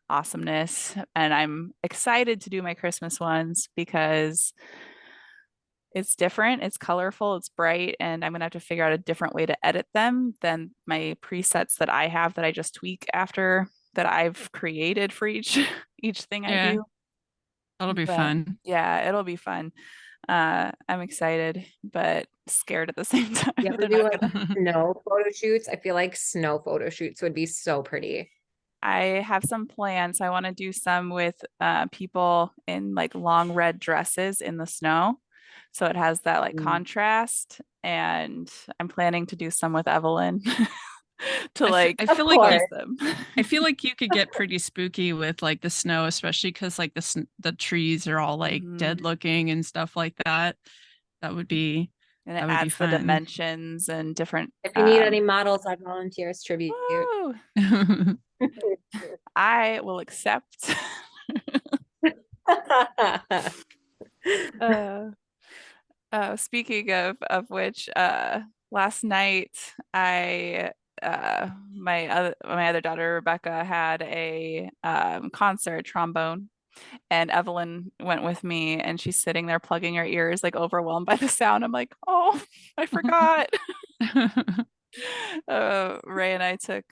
awesomeness. And I'm excited to do my Christmas ones because it's different, it's colorful, it's bright, and I'm gonna have to figure out a different way to edit them than my presets that I have that I just tweak after that I've created for each each thing I Yeah, do. that'll be But fun. yeah, it'll be fun. I'm excited, but scared at the same time You that ever they're do not like gonna. snow photo shoots? I feel like snow photo shoots would be so pretty. I have some plans. I want to do some with people in like long red dresses in the snow. So it has that like Mm. contrast. And I'm planning to do some with Evelyn to like I Of feel like dress course. them. I feel like you could get pretty spooky with like the snow, especially because like the trees are all like Hmm. dead looking and stuff like that. That would be. And it That would be adds the fun. dimensions and different If you need any models, I volunteer as tribute. woo, I will accept. uh Speaking of which, last night I my other daughter Rebecca had a concert trombone, and Evelyn went with me, and she's sitting there plugging her ears, like overwhelmed by the sound. I'm like, oh, I forgot. Ray and I took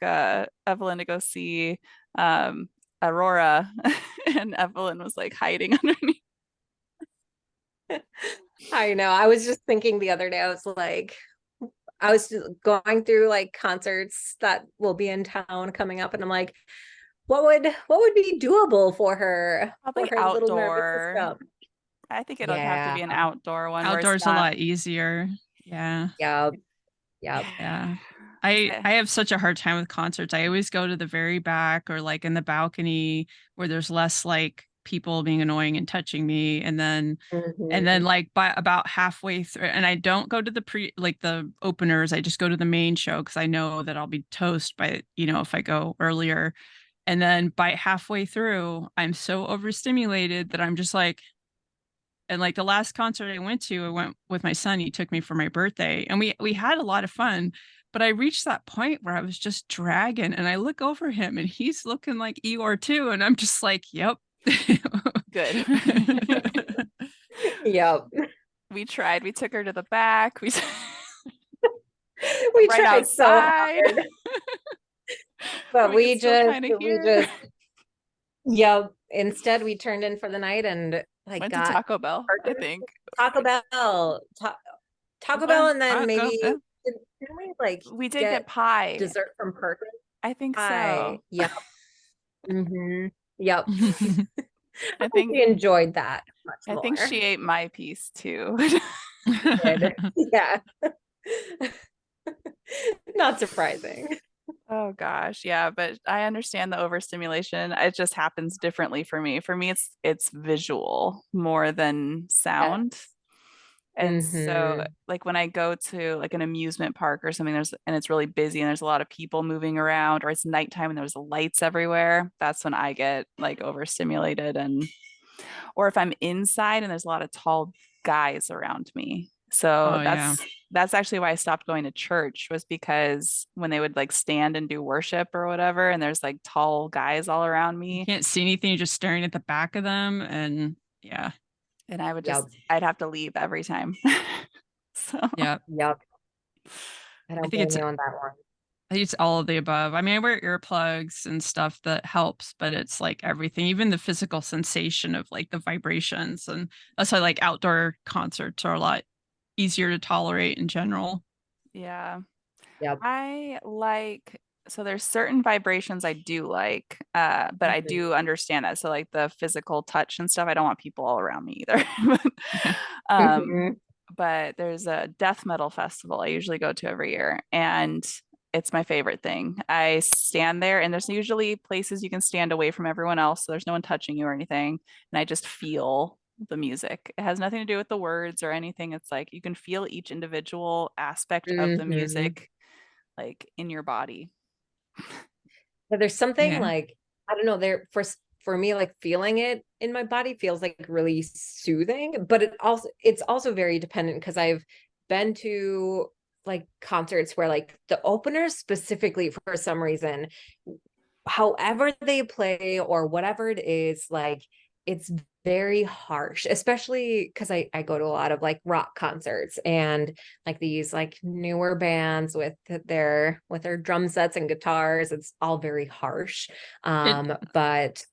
Evelyn to go see Aurora, and Evelyn was like hiding underneath. I know. I was just thinking the other day, I was just going through like concerts that will be in town coming up, and I'm like, what would be doable for Probably her little nervous outdoor. system? I think it would have to Yeah. be an outdoor one where it's Outdoors a not. lot easier. Yeah. Yep. Yep. Yeah. 'Cause I have such a hard time with concerts. I always go to the very back or like in the balcony where there's less like people being annoying and touching me. And then Mhm. like by about halfway through, and I don't go to the like the openers. I just go to the main show because I know that I'll be toast by, if I go earlier. And then by halfway through, I'm so overstimulated that I'm just like, and like the last concert I went to, I went with my son. He took me for my birthday, and we had a lot of fun. But I reached that point where I was just dragging, and I look over him, and he's looking like Eeyore too, and I'm just like, "Yep." good. Yep. We tried. We took her to the back. We We right tried so outside hard, where but we could still kind of we hear. just, yep. Instead, we turned in for the night and like Went to got Taco Bell, I Perkins, think. Taco Bell, Taco Well, Bell, and then Taco maybe Bell. didn't we like We did get get pie. dessert from Perkins? I think Pie. so. Yep. Yep. I I think think we enjoyed that much I think more. she ate my piece too. Did. Yeah. Not surprising. Oh gosh, yeah, but I understand the overstimulation. It just happens differently for me. For me, it's visual more than Yeah. sound. And so Hmm. like when I go to like an amusement park or something, and it's really busy and there's a lot of people moving around, or it's nighttime and there's lights everywhere, that's when I get like overstimulated. And or if I'm inside and there's a lot of tall guys around me. So Oh yeah. that's actually why I stopped going to church, was because when they would like stand and do worship or whatever, and there's like tall guys all around You me, can't see anything, you're just staring at the back of them. And yeah. and Yep. I'd have to leave every time. So Yeah. Yep. I I don't think blame it's you on that one. I use all of the above. I mean, I wear earplugs and stuff that helps, but it's like everything, even the physical sensation of like the vibrations. And that's why like outdoor concerts are a lot easier to tolerate in general. yeah. Yep. I like so there's certain vibrations I do like, but I Mhm. do understand that. So like the physical touch and stuff, I don't want people all around me either. Yeah. um, Mhm. but there's a death metal festival I usually go to every year, and it's my favorite thing. I stand there, and there's usually places you can stand away from everyone else, so there's no one touching you or anything, and I just feel the music. It has nothing to do with the words or anything. It's like you can feel each individual aspect of the Mhm. music like in your body. But there's something Yeah. like, I don't know, for me, like feeling it in my body feels like really soothing, but it's also very dependent because I've been to like concerts where like the openers specifically for some reason, however they play or whatever it is, like it's very harsh, especially because I go to a lot of like rock concerts and like these like newer bands with their drum sets and guitars. It's all very harsh. It, But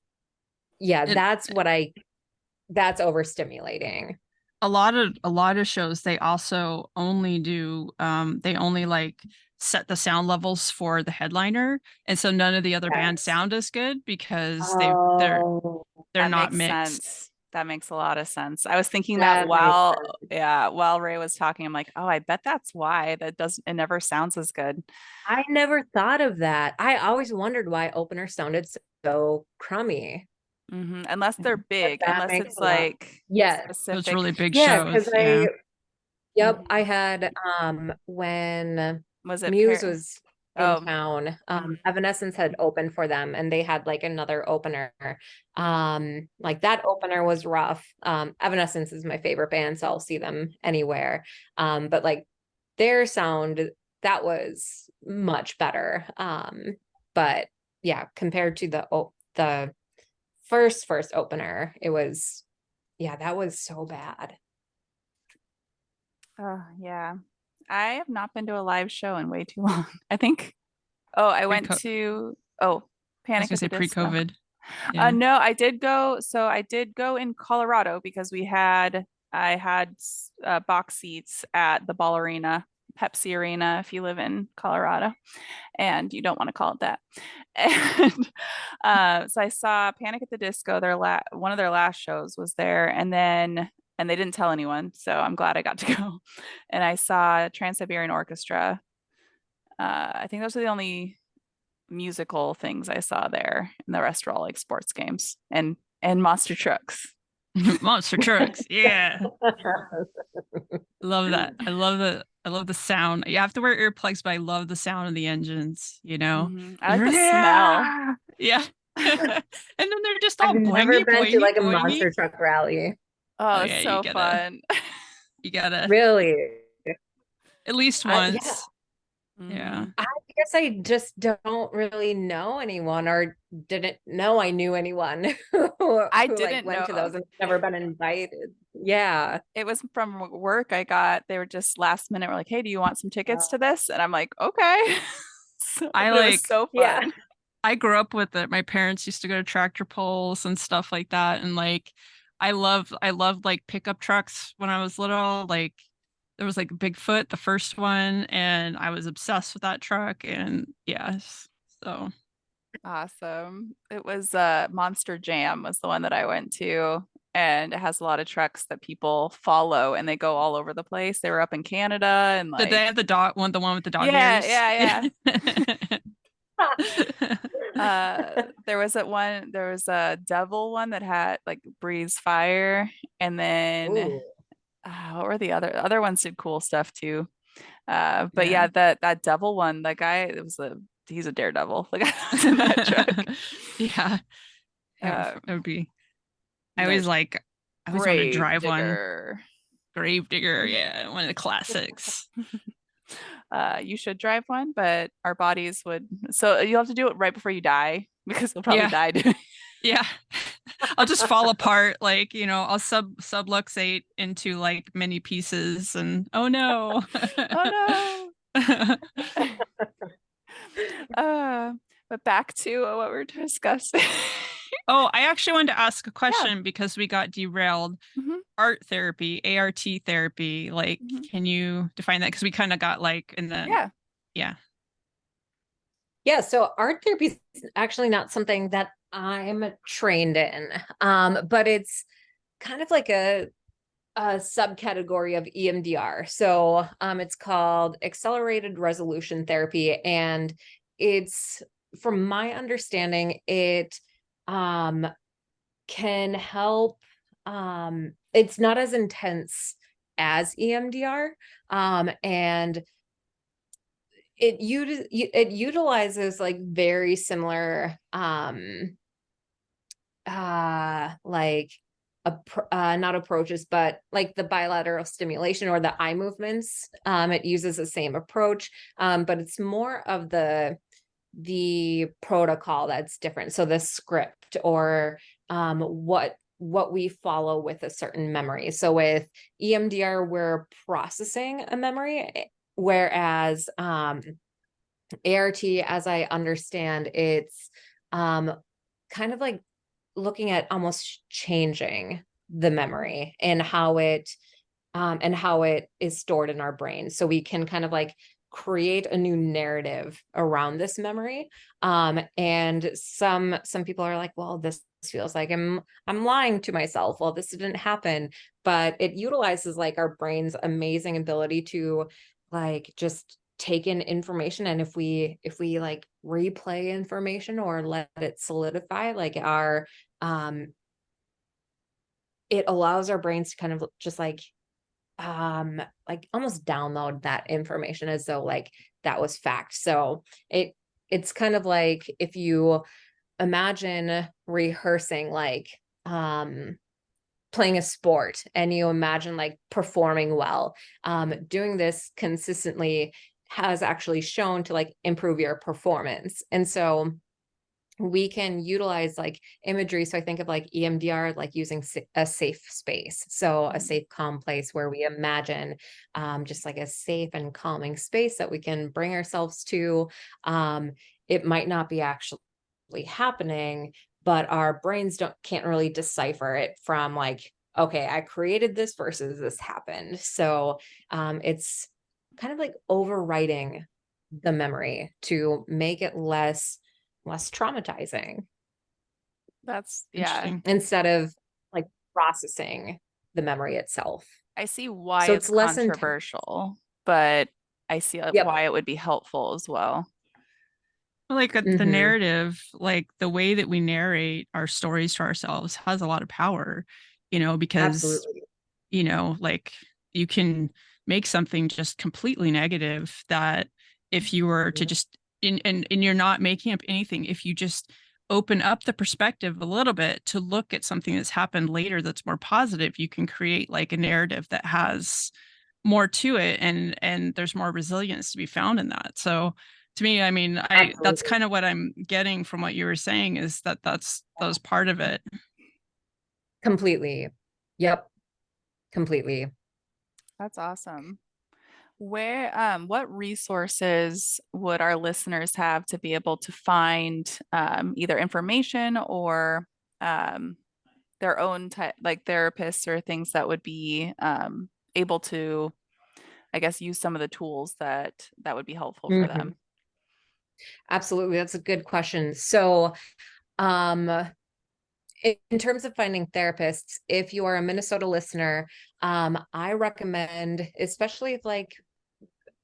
yeah, it, that's overstimulating. a lot of shows, they also only do, they only like set the sound levels for the headliner. And so none of the other bands Yes. sound as good because Oh, they're That not makes mixed. sense. That makes a lot of sense. I was thinking that that makes while, sense. yeah, while Ray was talking, I'm like, oh, I bet that's why it never sounds as good. I never thought of that. I always wondered why opener sounded so crummy. Unless they're But big, that unless makes it's a lot. like Yes. Those specific. really big Yeah, because shows. Yeah. Yep, I Mhm. had when Was it Muse Pair? was in Oh, town, mm, Evanescence had opened for them and they had like another opener. Like that opener was rough. Evanescence is my favorite band, so I'll see them anywhere. But like their sound, that was much better. But yeah, compared to the first opener, it was yeah, that was so bad. oh, yeah. I have not been to a live show in way too long. I think, oh, I went Pre-co to, oh, I was Panic gonna at the say Disco. pre-COVID. Yeah. No, I did go. So I did go in Colorado because I had box seats at the Ball Arena, Pepsi Arena, if you live in Colorado, and you don't want to call it that. And so I saw Panic at the Disco. One of their last shows was there, and they didn't tell anyone, so I'm glad I got to go. And I saw Trans Siberian Orchestra. I think those are the only musical things I saw there, and the rest were all like sports games and monster trucks. Monster trucks. Yeah. Love that. I love the sound. You have to wear earplugs, but I love the sound of the engines, you know? I like the smell. Yeah. Yeah. And then they're just I've all never boingy, been to boingy, like a boingy. monster truck rally. Oh Oh, it's yeah, so fun. you gotta Really? at least Yeah. once. Yeah. hmm I guess I just don't really know anyone or didn't know I knew anyone I who like didn't went know. to those and never been invited. Yeah. It was from work. They were just last minute, were like, hey, do you want some tickets to this? And I'm like, okay. I But it was like so Yeah. fun. I grew up with it. My parents used to go to tractor pulls and stuff like that. And like I loved like pickup trucks when I was little. Like there was like Bigfoot, the first one, and I was obsessed with that truck. And yes. So Awesome. It was Monster Jam was the one that I went to. And it has a lot of trucks that people follow and they go all over the place. They were up in Canada and did they like, have the one with the dog yeah, ears? yeah, there was there was a devil one that had like breathes fire. And then Ooh. what were the other ones did cool stuff too. But Yeah. yeah, that devil one, that guy, he's a daredevil. The guy that was in that truck. Yeah. Uh, It would be I the always like I always want to grave drive one. digger. Gravedigger, yeah, one of the classics. You should drive one, but our bodies would. So you'll have to do it right before you die because you'll probably Yeah, die doing. yeah. I'll just fall apart, like, I'll subluxate into like many pieces and oh no. Oh no. Uh, but back to what we were discussing. Oh, I actually wanted to ask a Yeah. question because we got derailed. hmm Art therapy, ART therapy, like, hmm can you define that? Because we kind of got like in the, Yeah. yeah. Yeah, so art therapy is actually not something that I'm trained in. But it's kind of like a subcategory of EMDR. So it's called accelerated resolution therapy. And it's, from my understanding, it um, can help. It's not as intense as EMDR. And it utilizes like very similar like not approaches, but like the bilateral stimulation or the eye movements. It uses the same approach, but it's more of the protocol that's different. So the script or what we follow with a certain memory. So with EMDR, we're processing a memory, whereas ART, as I understand, it's kind of like looking at almost changing the memory and how it is stored in our brain. So we can kind of like create a new narrative around this memory. And some people are like, well, this feels like I'm lying to myself. Well, this didn't happen. But it utilizes like our brain's amazing ability to like just take in information, and if we like replay information or let it solidify, like our it allows our brains to kind of just like like almost download that information as though like that was fact. So it's kind of like if you imagine rehearsing like playing a sport and you imagine like performing well, doing this consistently has actually shown to like improve your performance. And so we can utilize like imagery. So I think of like EMDR, like using a safe space. So a Mhm. safe, calm place where we imagine just like a safe and calming space that we can bring ourselves to. Um, it might not be actually happening, but our brains can't really decipher it from like, okay, I created this versus this happened. So it's kind of like overwriting the memory to make it less traumatizing That's, yeah, Interesting. instead of like processing the memory itself. I see why So it's it's less intense. controversial, but I see Yep. why it would be helpful as well. Like the Hmm. narrative, like the way that we narrate our stories to ourselves has a lot of power, because, Absolutely. like you can make something just completely negative that if you were to just and you're not making up anything, if you just open up the perspective a little bit to look at something that's happened later that's more positive, you can create like a narrative that has more to it, and there's more resilience to be found in that. So to me, I mean, I that's Absolutely. kind of what I'm getting from what you were saying, is that that was part of it. Completely. Yep. Completely. That's awesome. What resources would our listeners have to be able to find either information or um, their own type, like therapists or things that would be able to, I guess, use some of the tools that would be helpful for Hmm. them? Absolutely. That's a good question. So, um, in terms of finding therapists, if you are a Minnesota listener, I recommend, especially if like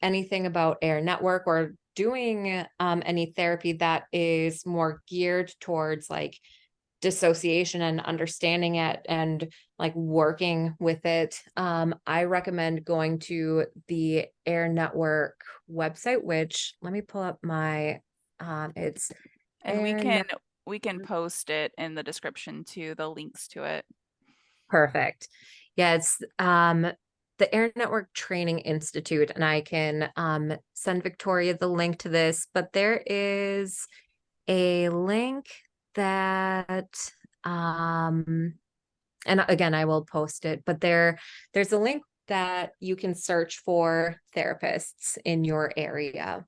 anything about Air Network or doing any therapy that is more geared towards like dissociation and understanding it and like working with it, I recommend going to the Air Network website, which let me pull up my, it's And we Air can Network. we can post it in the description to the links to it. Perfect. Yeah, it's the Air Network Training Institute, and I can send Victoria the link to this, but there is a link that um and again I will post it, but there's a link that you can search for therapists in your area.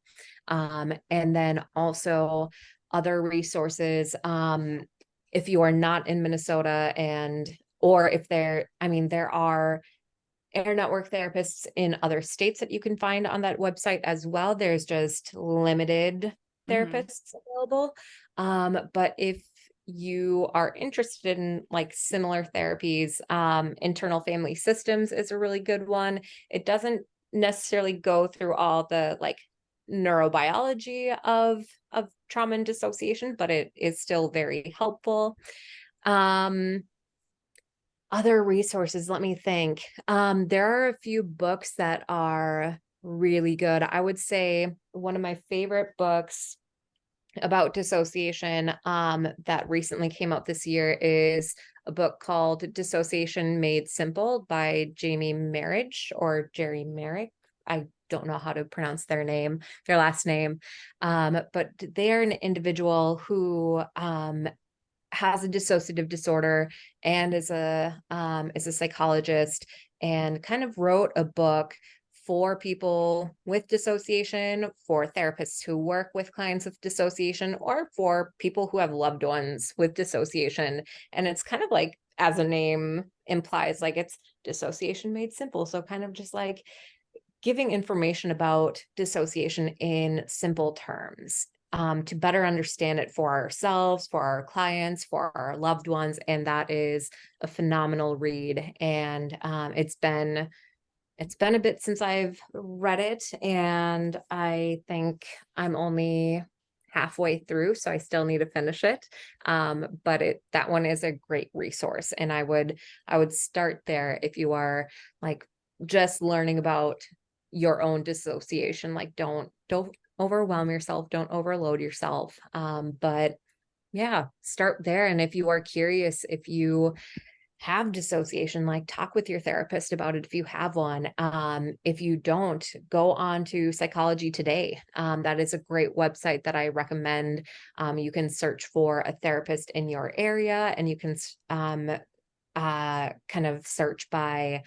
And then also other resources, if you are not in Minnesota, and or if there, I mean, there are Air Network therapists in other states that you can find on that website as well. There's just limited Hmm. therapists available. But if you are interested in like similar therapies, internal family systems is a really good one. It doesn't necessarily go through all the like neurobiology of trauma and dissociation, but it is still very helpful. Um, Other resources, let me think. There are a few books that are really good. I would say one of my favorite books about dissociation that recently came out this year is a book called Dissociation Made Simple by Jamie Marriage or Jerry Merrick. I don't know how to pronounce their last name. But they are an individual who has a dissociative disorder and is a psychologist, and kind of wrote a book for people with dissociation, for therapists who work with clients with dissociation, or for people who have loved ones with dissociation. And it's kind of like, as a name implies, like it's dissociation made simple. So kind of just like giving information about dissociation in simple terms, to better understand it for ourselves, for our clients, for our loved ones. And that is a phenomenal read. And it's been a bit since I've read it, and I think I'm only halfway through, so I still need to finish it. But that one is a great resource, and I would start there if you are like just learning about your own dissociation. Like don't overwhelm yourself, don't overload yourself. But yeah, start there. And if you are curious, if you have dissociation, like talk with your therapist about it if you have one. If you don't, go on to Psychology Today. That is a great website that I recommend. You can search for a therapist in your area, and you can kind of search by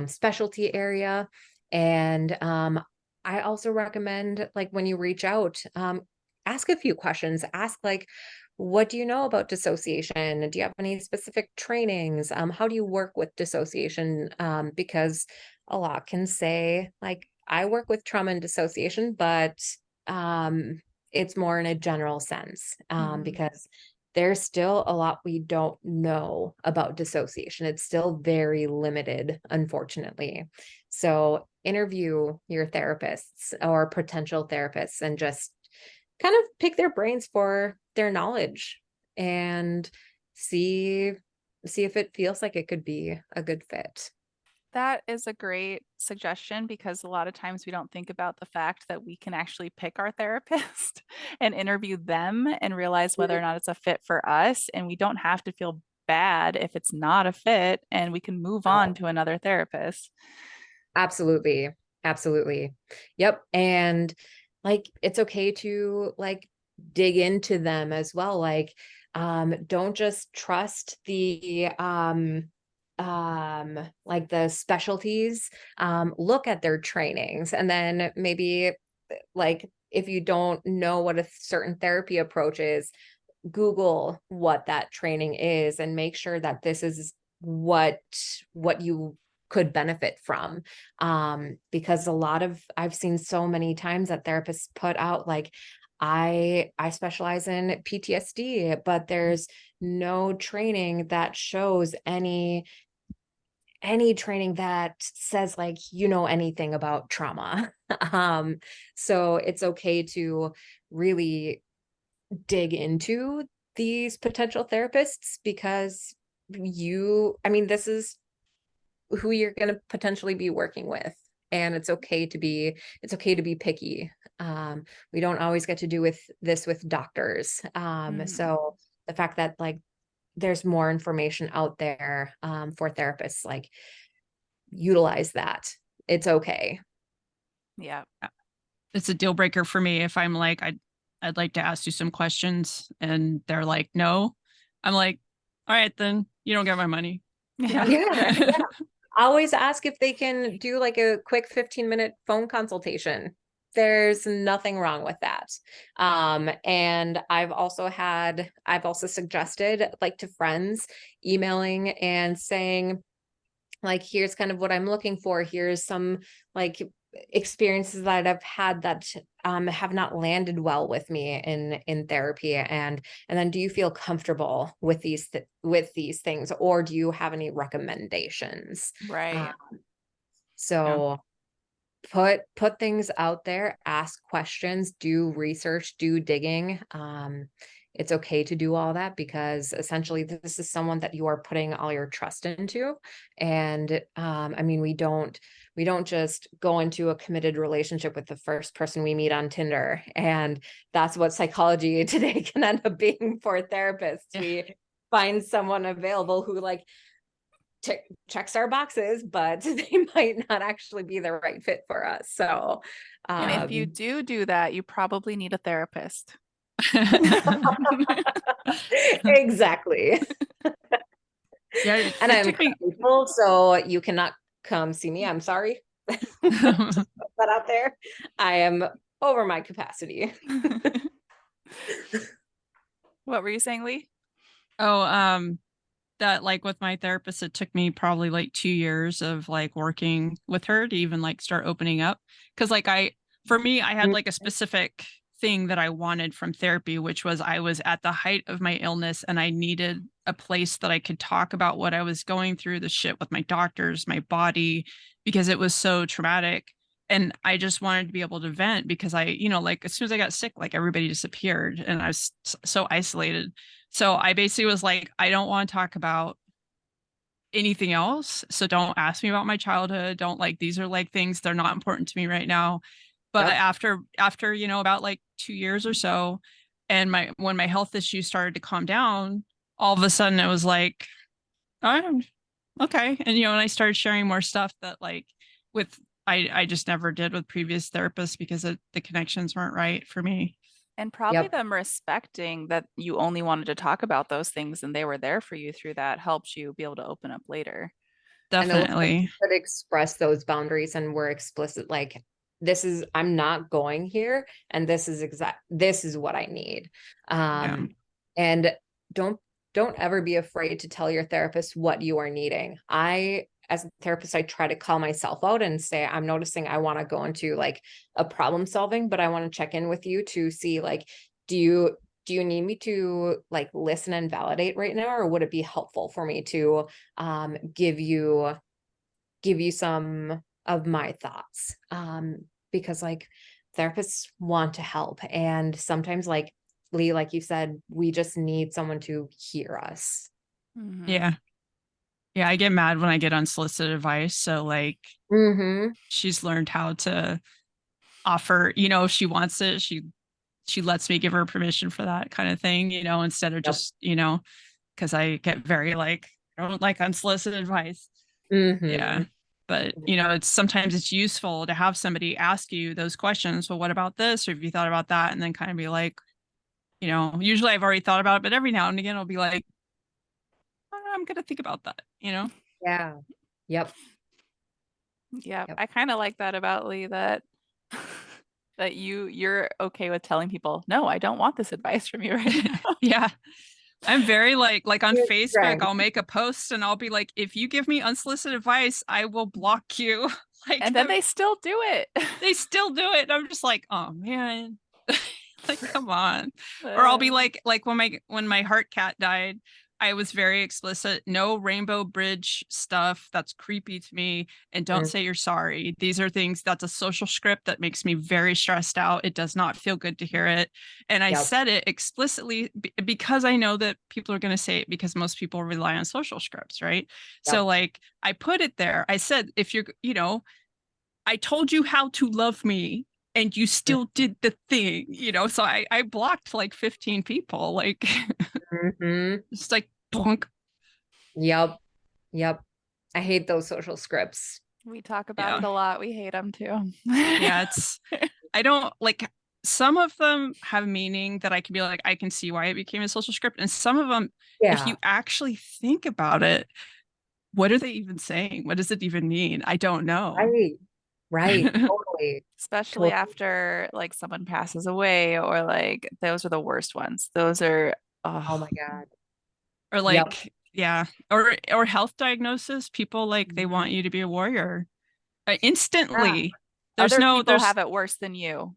specialty area. And I also recommend, like, when you reach out, ask a few questions. Ask, like, what do you know about dissociation? Do you have any specific trainings? How do you work with dissociation? Because a lot can say, like, I work with trauma and dissociation, but um, it's more in a general sense, Mhm. because there's still a lot we don't know about dissociation. It's still very limited, unfortunately. So interview your therapists or potential therapists and just kind of pick their brains for their knowledge and see if it feels like it could be a good fit. That is a great suggestion because a lot of times we don't think about the fact that we can actually pick our therapist and interview them and realize whether or not it's a fit for us. And we don't have to feel bad if it's not a fit, and we can move on No, to another therapist. absolutely. Absolutely. Yep. And like it's okay to like dig into them as well. Like don't just trust the like the specialties. Look at their trainings, and then maybe, like, if you don't know what a certain therapy approach is, Google what that training is and make sure that this is what you could benefit from. Because a lot of, I've seen so many times that therapists put out, like, I specialize in PTSD, but there's no training that shows any training that says, like, you know, anything about trauma. So it's okay to really dig into these potential therapists, because I mean, this is who you're going to potentially be working with. And it's okay to be picky. We don't always get to do with this with doctors. Mhm. So the fact that, like, there's more information out there for therapists, like, utilize that. It's okay. Yeah. It's a deal breaker for me if I'm like, I'd like to ask you some questions and they're like, no. I'm like, all right, then you don't get my money. Yeah. Yeah. Always ask if they can do like a quick 15-minute phone consultation. There's nothing wrong with that. And I've also suggested, like, to friends, emailing and saying, like, here's kind of what I'm looking for. Here's some, like, experiences that I've had that have not landed well with me in therapy, and then, do you feel comfortable with with these things, or do you have any recommendations? Uh, Right. Yeah. so put things out there, ask questions, do research, do digging. It's okay to do all that, because essentially this is someone that you are putting all your trust into. And I mean, we don't just go into a committed relationship with the first person we meet on Tinder, and that's what Psychology Today can end up being for therapists. Yeah. We find someone available who, like, checks our boxes, but they might not actually be the right fit for us. So, And if you um, do that, you probably need a therapist. exactly. Yeah, And it I'm took me grateful, so you cannot come see me. I'm sorry. Just put that out there. I am over my capacity. What were you saying, Lee? oh, that like with my therapist, it took me probably like 2 years of like working with her to even like start opening up. Cause like for me, I had like a specific thing that I wanted from therapy, which was I was at the height of my illness and I needed a place that I could talk about what I was going through, the shit with my doctors, my body, because it was so traumatic. And I just wanted to be able to vent because like as soon as I got sick, like everybody disappeared and I was so isolated. So I basically was like, I don't want to talk about anything else. So don't ask me about my childhood. Don't like, these are like things, they're not important to me right now. But Yep. after, about like 2 years or so, and when my health issues started to calm down, all of a sudden it was like, oh, okay. And and I started sharing more stuff that like with I just never did with previous therapists because the connections weren't right for me. And probably Yep. them respecting that you only wanted to talk about those things and they were there for you through that helps you be able to open up later. And the way that Definitely. you could express those boundaries and were explicit, like, this is, I'm not going here, and this is what I need. Yeah. And don't don't ever be afraid to tell your therapist what you are needing. As a therapist, I try to call myself out and say, I'm noticing I want to go into like a problem solving, but I want to check in with you to see like, do you need me to like listen and validate right now, or would it be helpful for me to give you some of my thoughts? Because like therapists want to help, and sometimes like Lee, like you said, we just need someone to hear us. Hmm. Yeah. Yeah. I get mad when I get unsolicited advice. So like Mm-hmm. she's learned how to offer, if she wants it, she lets me give her permission for that kind of thing, instead of Yep. just, because I get very like, I don't like unsolicited advice. Yeah. Mm-hmm. But, it's sometimes it's useful to have somebody ask you those questions. Well, what about this? Or have you thought about that? And then kind of be like, usually I've already thought about it, but every now and again I'll be like, I'm gonna think about that. Yeah. Yep. Yeah, Yep. I kind of like that about Lee that that you're okay with telling people, "No, I don't want this advice from you right now." Yeah. I'm very like on Good Facebook, strength. I'll make a post and I'll be like, if you give me unsolicited advice, I will block you. like And then they still do it. they still do it. And I'm just like, oh man. like, come on. Or I'll be Uh, like when my heart cat died, I was very explicit. No Rainbow Bridge stuff. That's creepy to me. And don't Mm, say you're sorry. These are things that's a social script that makes me very stressed out. It does not feel good to hear it. And I yep. said it explicitly because I know that people are going to say it because most people rely on social scripts, right? So Yep. like I put it there. I said, if you're, I told you how to love me and you still did the thing, So I blocked like 15 people, like Mm-hmm. it's like bonk. Yep. Yep. I hate those social scripts. we talk about it Yeah. a lot. We hate them too. Yeah. I don't like some of them have meaning that I can be like, I can see why it became a social script. And some of them, if Yeah. you actually think about it, what are they even saying? What does it even mean? I don't know. Right. Right. Totally. Especially Totally. after like someone passes away or like those are the worst ones. Those are Oh oh, my God. Or Yep. like, yeah, or health diagnosis. People like they want mhm. you to be a warrior Yeah. instantly. Other people There's have it worse than you.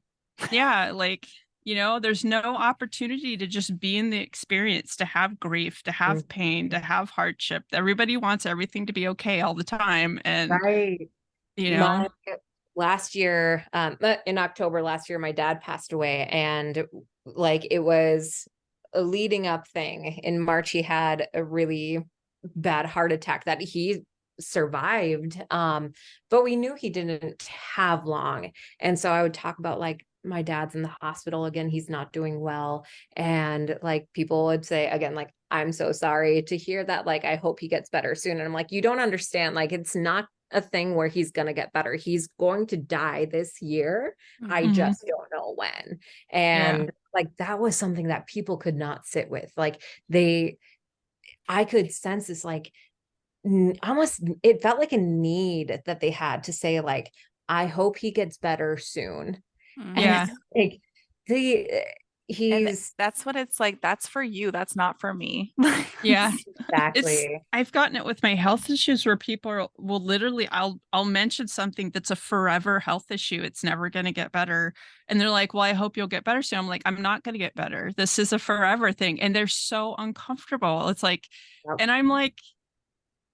yeah, like there's no opportunity to just be in the experience, to have grief, to Mm, have pain, to have hardship. Everybody wants everything to be okay all the time, and right. you know, My last year, in October last year, my dad passed away, and like it was a leading up thing. In March, he had a really bad heart attack that he survived. But we knew he didn't have long. And so I would talk about like my dad's in the hospital again, he's not doing well. And like people would say again, like, I'm so sorry to hear that. Like, I hope he gets better soon. And I'm like, you don't understand. Like, it's not a thing where he's going to get better. He's going to die this year. I Mhm. mhm, just don't know when. yeah, And like that was something that people could not sit with. Like they I could sense this like almost it felt like a need that they had to say like, I hope he gets better soon. And Mhm. yeah. it's like the And he's that's what it's like. That's for you. That's not for me. Yeah. It's exactly. I've gotten it with my health issues where will literally I'll mention something that's a forever health issue. It's never going to get better. And they're like, "Well, I hope you'll get better soon." I'm like, "I'm not going to get better. This is a forever thing." And they're so uncomfortable. It's like Yep. and I'm like,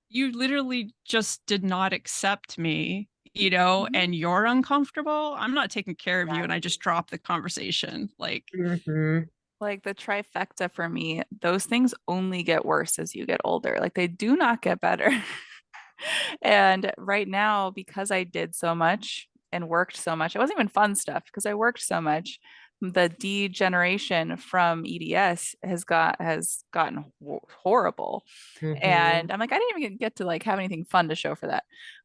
"You literally just did not accept me." Mhm. And you're uncomfortable. I'm not taking care of you. Yeah. And I just drop the conversation. Like, Mm-hmm. like the trifecta for me, those things only get worse as you get older. Like they do not get better. And right now, because I did so much and worked so much, it wasn't even fun stuff because I worked so much. The degeneration from EDS has gotten horrible. Mm-hmm. And I'm like, I didn't even get to like have anything fun to show for that.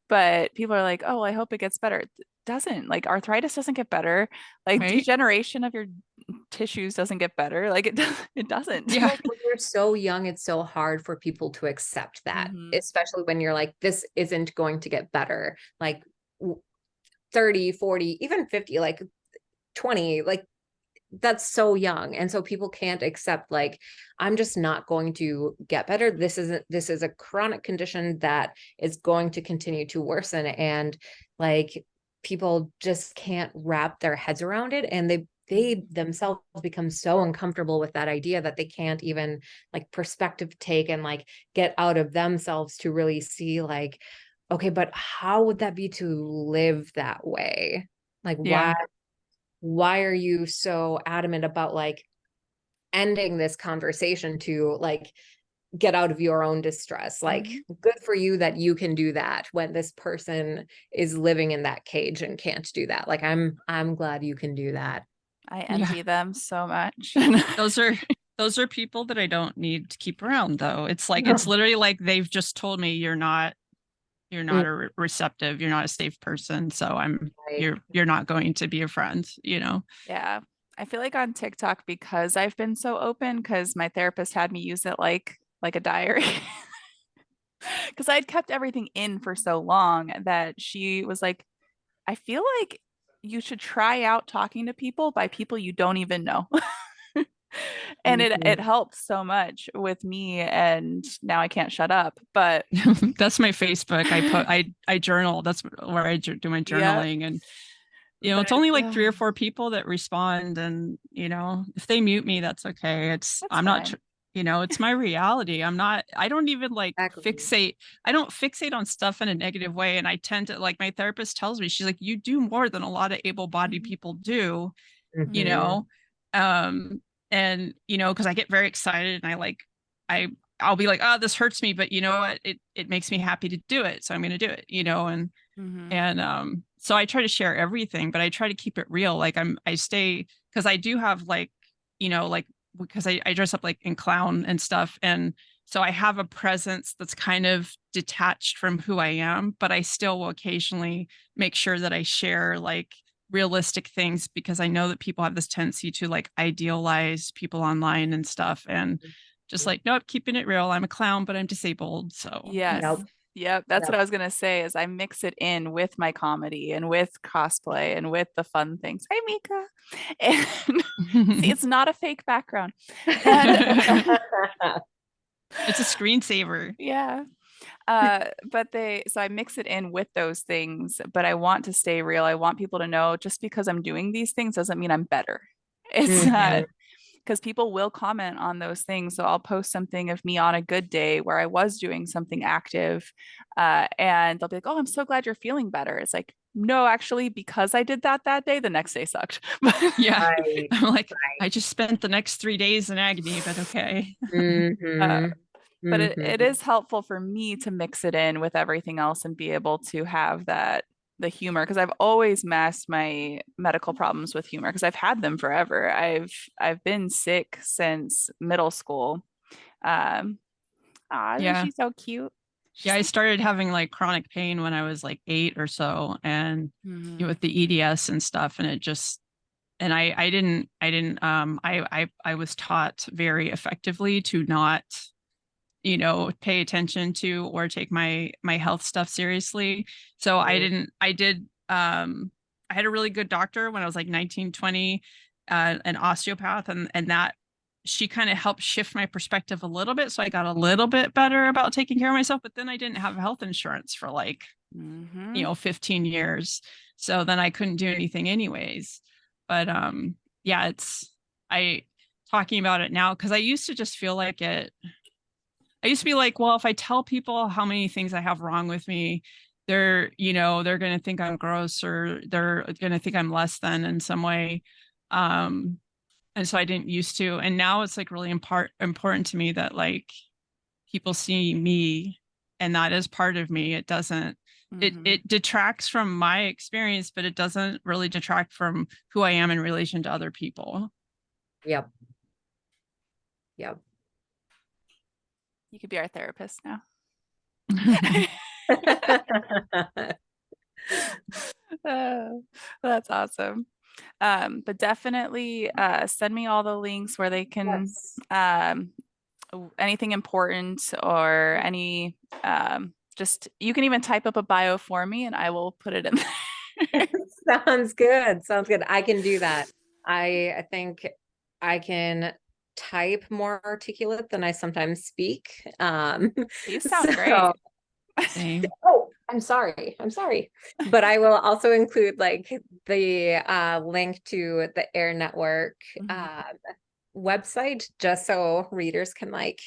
But people are like, oh, I hope it gets better. It doesn't. Like arthritis doesn't get better. Like Right. degeneration of your tissues doesn't get better. Like it I doesn't. feel Yeah. like when you're so young, it's so hard for people to accept that, Hmm. especially when you're like, this isn't going to get better. Like 30, 40, even 50, like 20, like that's so young. And so people can't accept like, I'm just not going to get better. This is a chronic condition that is going to continue to worsen. And like people just can't wrap their heads around it. And they themselves become so uncomfortable with that idea that they can't even like perspective take and like get out of themselves to really see like, okay, but how would that be to live that way? Like Yeah. why are you so adamant about like ending this conversation to like get out of your own distress? Like Hmm. good for you that you can do that when this person is living in that cage and can't do that. Like I'm glad you can do that. I Yeah. envy them so much. Those are those are people that I don't need to keep around though. It's like it's literally like they've just told me you're not Mm, a receptive, you're not a safe person, so I'm right. you're not going to be a friend, you know. Yeah. I feel like on TikTok because I've been so open because my therapist had me use it like a diary. Because I'd kept everything in for so long that she was like, I feel like you should try out talking to people by people you don't even know. And it Mhm. helped so much with me and now I can't shut up. But That's my Facebook. I journal. That's where I do my yeah, journaling, and but it's only like three or four people that respond, and if they mute me, that's okay. It's that's I'm not fine. it's my reality. I don't even like Exactly. fixate. I don't fixate on stuff in a negative way, and I tend to, like, my therapist tells me, she's like, you do more than a lot of able-bodied Mhm. people do, you Hmm. know. um and because I get very excited, and I I'll be like, oh, this hurts me, but you know what, it makes me happy to do it, so I'm going to do it, Mhm. and so I try to share everything, but I try to keep it real. Like I stay, because I do have like, like, because I dress up like in clown and stuff. And so I have a presence that's kind of detached from who I am, but I still will occasionally make sure that I share like realistic things, because I know that people have this tendency to like idealize people online and stuff. And just like, nope, keeping it real. I'm a clown, but I'm disabled. So, Yes. Yep. Yep. That's what Yep. I was gonna say is I mix it in with my comedy and with cosplay and with the fun things. Hi, Mika. And see, it's not a fake background. And it's a screensaver. yeah. But so I mix it in with those things, but I want to stay real. I want people to know just because I'm doing these things doesn't mean I'm better. It's Yeah. not because people will comment on those things. So I'll post something of me on a good day where I was doing something active, and they'll be like, "Oh, I'm so glad you're feeling better." It's like, no, actually, because I did that day, the next day sucked. Yeah. Right. I'm like, I Right. just spent the next 3 days in agony, but okay. uh, Hmm. but Hmm. it is helpful for me to mix it in with everything else and be able to have that the humor because I've always masked my medical problems with humor because I've had them forever. I've been sick since middle school. Um, isn't Yeah. she so cute? Yeah. She's I like, started having like chronic pain when I was like 8 or so, and mhm, with the EDS and stuff. And it just, and I was taught very effectively to not, pay attention to or take my health stuff seriously. So I had a really good doctor when I was like 19, 20, an osteopath, and that she kind of helped shift my perspective a little bit. So I got a little bit better about taking care of myself, but then I didn't have health insurance for like, mhm, 15 years. So then I couldn't do anything anyways. But yeah, I talking about it now, because I used to just feel like it I used to be like, well, if I tell people how many things I have wrong with me, they're going to think I'm gross, or they're going to think I'm less than in some way. Um, And so I didn't used to. And now it's like really important to me that like people see me and that is part of me. It doesn't, Mm-hmm. it detracts from my experience, but it doesn't really detract from who I am in relation to other people. Yep. Yep. You could be our therapist now. That's awesome. But definitely send me all the links where they can Yes. um, anything important or any just you can even type up a bio for me and I will put it in there. Sounds good. Sounds good. I can do that. I think I can type more articulate than I sometimes speak. You sound So great. Same. oh, I'm sorry. I'm sorry. But I will also include like the link to the Air Network Mhm. uh, website just so readers can like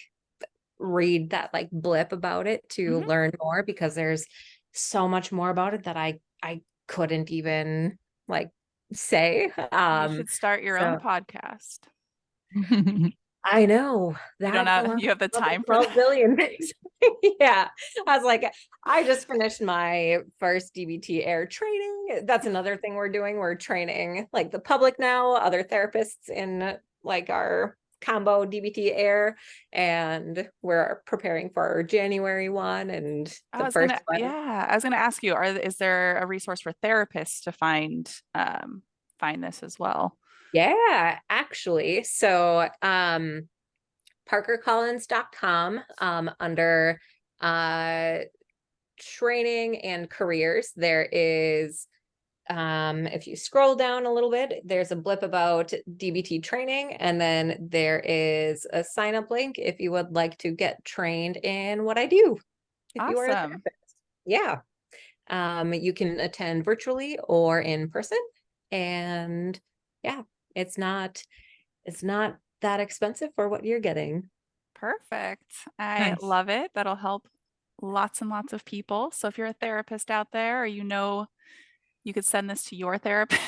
read that like blip about it to Mhm. learn more because there's so much more about it that I couldn't even like say. You should start your own So podcast. I know You don't that know along you have the with time for that. 12 billion things. Yeah. I was like, I just finished my first DBT air training. That's another thing we're doing. We're training like the public now, other therapists in like our combo DBT air, and we're preparing for our January one and I the was first gonna, one. yeah, I was gonna ask you, is there a resource for therapists to find this as well? Yeah, actually. So parkercollins.com under uh training and careers, there is if you scroll down a little bit, there's a blip about DBT training, and then there is a sign up link if you would like to get trained in what I do. If you are a Awesome. therapist, yeah, you can attend virtually or in person, and yeah, it's not it's not that expensive for what you're getting. Perfect. I Nice. love it. That'll help lots and lots of people. So if you're a therapist out there or you could send this to your therapist.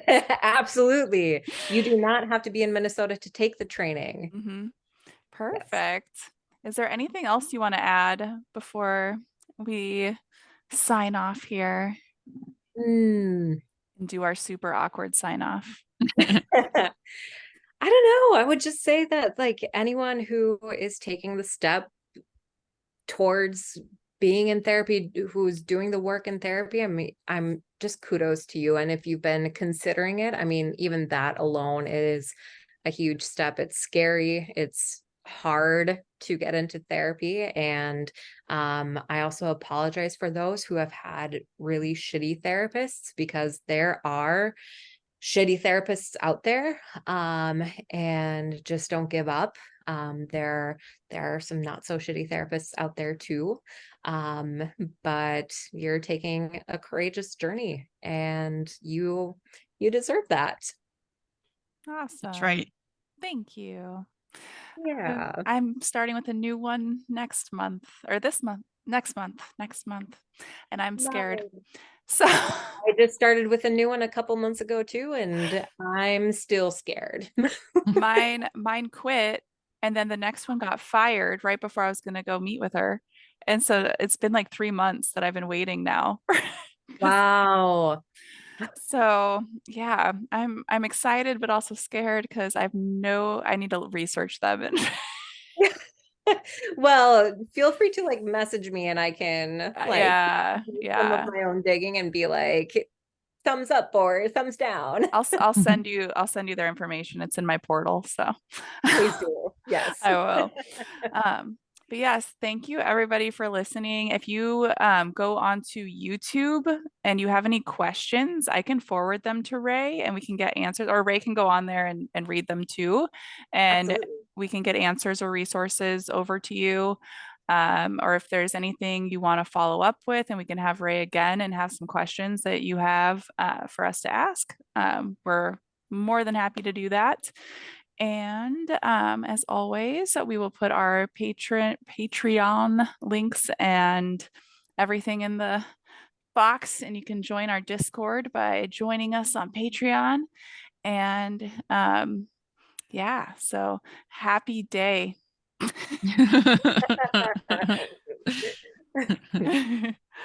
Absolutely. You do not have to be in Minnesota to take the training. hmm Yes. Perfect. Is there anything else you want to add before we sign off here Hmm. and do our super awkward sign off? I don't know. I would just say that like anyone who is taking the step towards being in therapy, who's doing the work in therapy, I mean, I'm just kudos to you. And if you've been considering it, I mean, even that alone is a huge step. It's scary. It's hard to get into therapy. And I also apologize for those who have had really shitty therapists because there are shitty therapists out there, and just don't give up. There are some not so shitty therapists out there too, um, but you're taking a courageous journey, and you deserve that. That's Awesome. right. Thank you. Yeah. I'm starting with a new one next month or this month, next month, and I'm scared. Nice. So I just started with a new one a couple months ago too, and I'm still scared. mine quit and then the next one got fired right before I was going to go meet with her. And so it's been like 3 months that I've been waiting now. 'Cause- Wow. so yeah, I'm excited but also scared because I need to research them and Well, feel free to like message me and I can like yeah, do some of yeah. my own digging and be like thumbs up or thumbs down. I'll send you their information. It's in my portal, so Please do. Yes. I will. But yes, thank you everybody for listening. If you go onto YouTube and you have any questions, I can forward them to Ray and we can get answers, or Ray can go on there and read them too. And Absolutely. we can get answers or resources over to you. Or if there's anything you want to follow up with, and we can have Ray again and have some questions that you have for us to ask. We're more than happy to do that. And as always, we will put our Patreon links and everything in the box, and you can join our Discord by joining us on Patreon. And Yeah, so happy day.